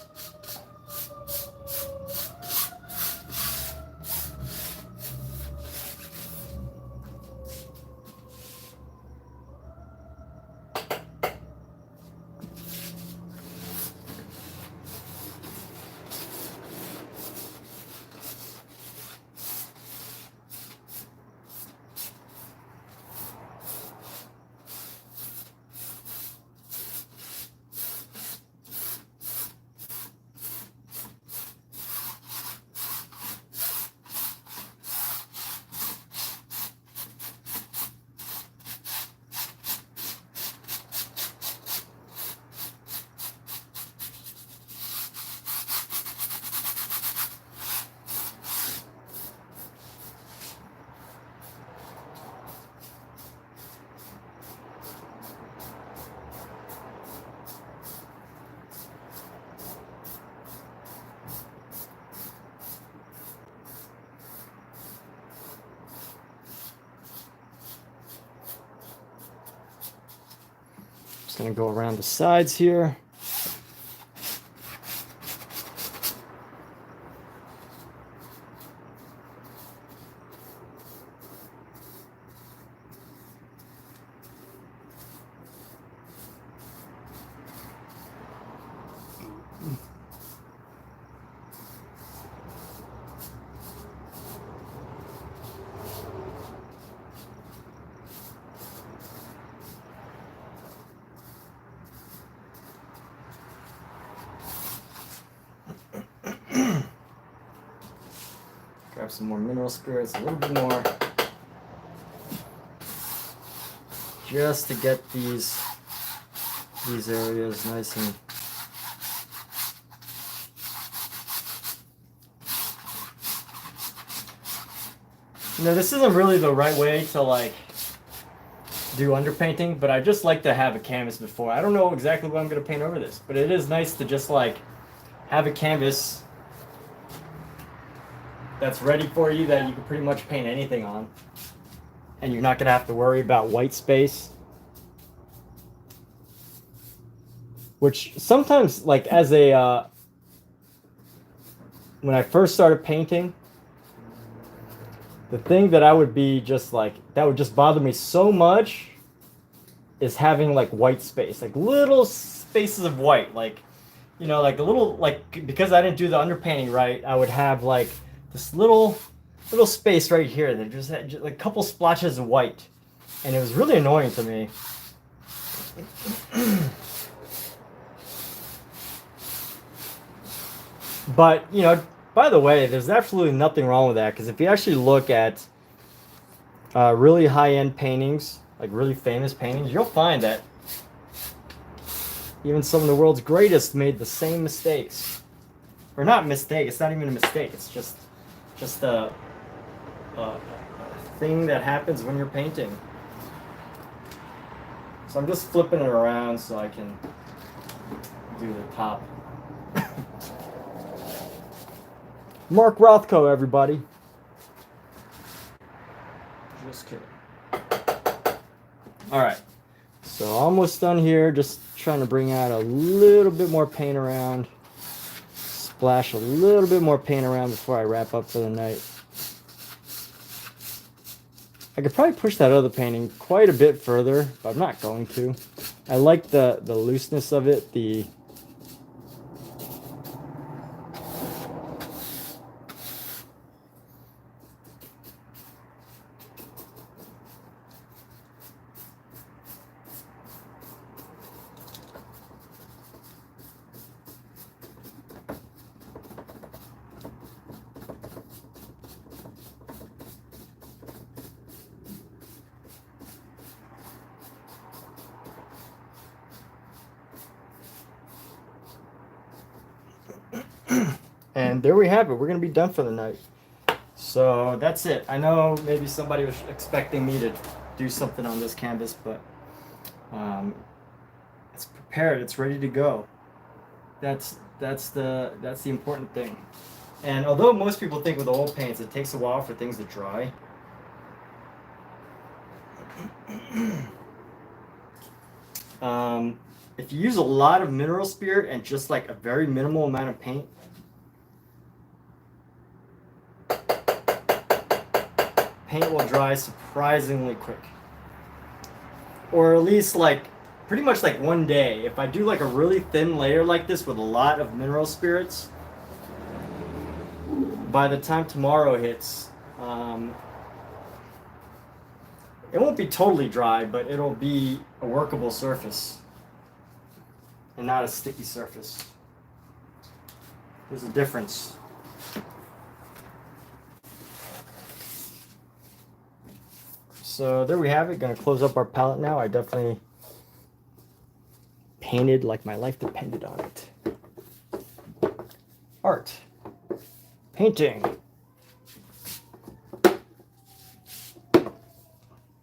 Just gonna go around the sides here. Grab some more mineral spirits, a little bit more, just to get these areas nice and this isn't really the right way to like do underpainting, but I just like to have a canvas before. I don't know exactly what I'm going to paint over this, but it is nice to just like have a canvas that's ready for you that you can pretty much paint anything on, and you're not going to have to worry about white space, which sometimes, like as a when I first started painting, the thing that I would be just like, that would just bother me so much is having like white space, like little spaces of white, like, you know, like the little, like, because I didn't do the underpainting right, I would have like this little little space right here that just had just a couple splotches of white, and it was really annoying to me. But, you know, by the way, there's absolutely nothing wrong with that, because if you actually look at really high-end paintings, like really famous paintings, you'll find that even some of the world's greatest made the same mistakes. Or not mistake, it's not even a mistake, it's just a thing that happens when you're painting. So I'm just flipping it around so I can do the top. Mark Rothko, everybody. Just kidding. Alright, so almost done here, just trying to bring out a little bit more paint around. Splash a little bit more paint around before I wrap up for the night. I could probably push that other painting quite a bit further, but I'm not going to. I like the looseness of it, and there we have it. We're going to be done for the night. So that's it. I know maybe somebody was expecting me to do something on this canvas, but it's prepared. It's ready to go. That's the important thing. And although most people think with oil paints it takes a while for things to dry, if you use a lot of mineral spirit and just like a very minimal amount of paint, paint will dry surprisingly quick. Or at least like pretty much like one day. If I do like a really thin layer like this with a lot of mineral spirits, by the time tomorrow hits, it won't be totally dry, but it'll be a workable surface and not a sticky surface. There's a difference. So there we have it. Gonna close up our palette now. I definitely painted like my life depended on it. Art. Painting.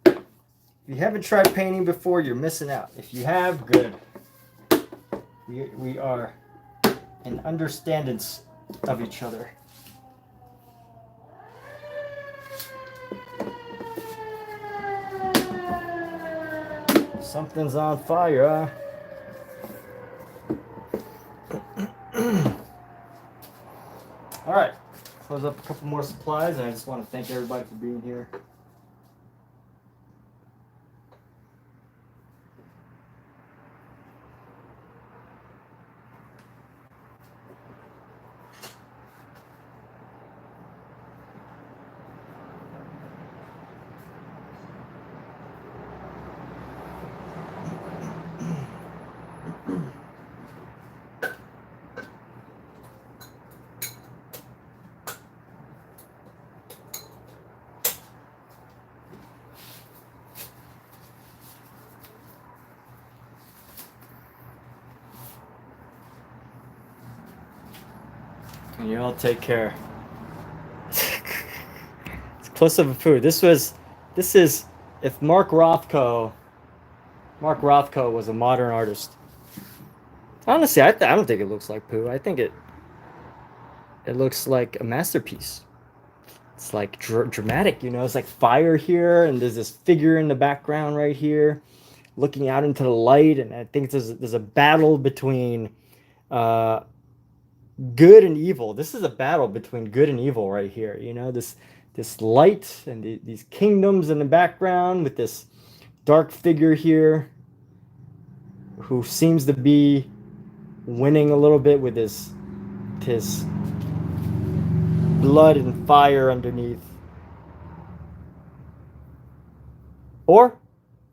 If you haven't tried painting before, you're missing out. If you have, good. We are in understandings of each other. Something's on fire. All right, close up a couple more supplies, and I just want to thank everybody for being here. And you all take care. It's close up of food. This is if Mark Rothko was a modern artist. Honestly, I don't think it looks like poo. I think it looks like a masterpiece. It's like dramatic, you know. It's like fire here, and there's this figure in the background right here, looking out into the light. And I think there's a battle between good and evil. This is a battle between good and evil right here. You know, this light and these kingdoms in the background with this dark figure here who seems to be winning a little bit with his blood and fire underneath. Or,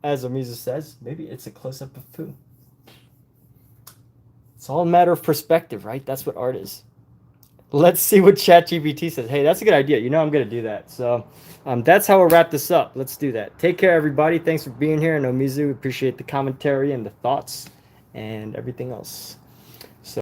as Amiza says, maybe it's a close-up of poo. It's all a matter of perspective, right? That's what art is. Let's see what ChatGPT says. Hey, that's a good idea. You know I'm going to do that. So that's how we'll wrap this up. Let's do that. Take care, everybody. Thanks for being here. And Omizu, appreciate the commentary and the thoughts and everything else.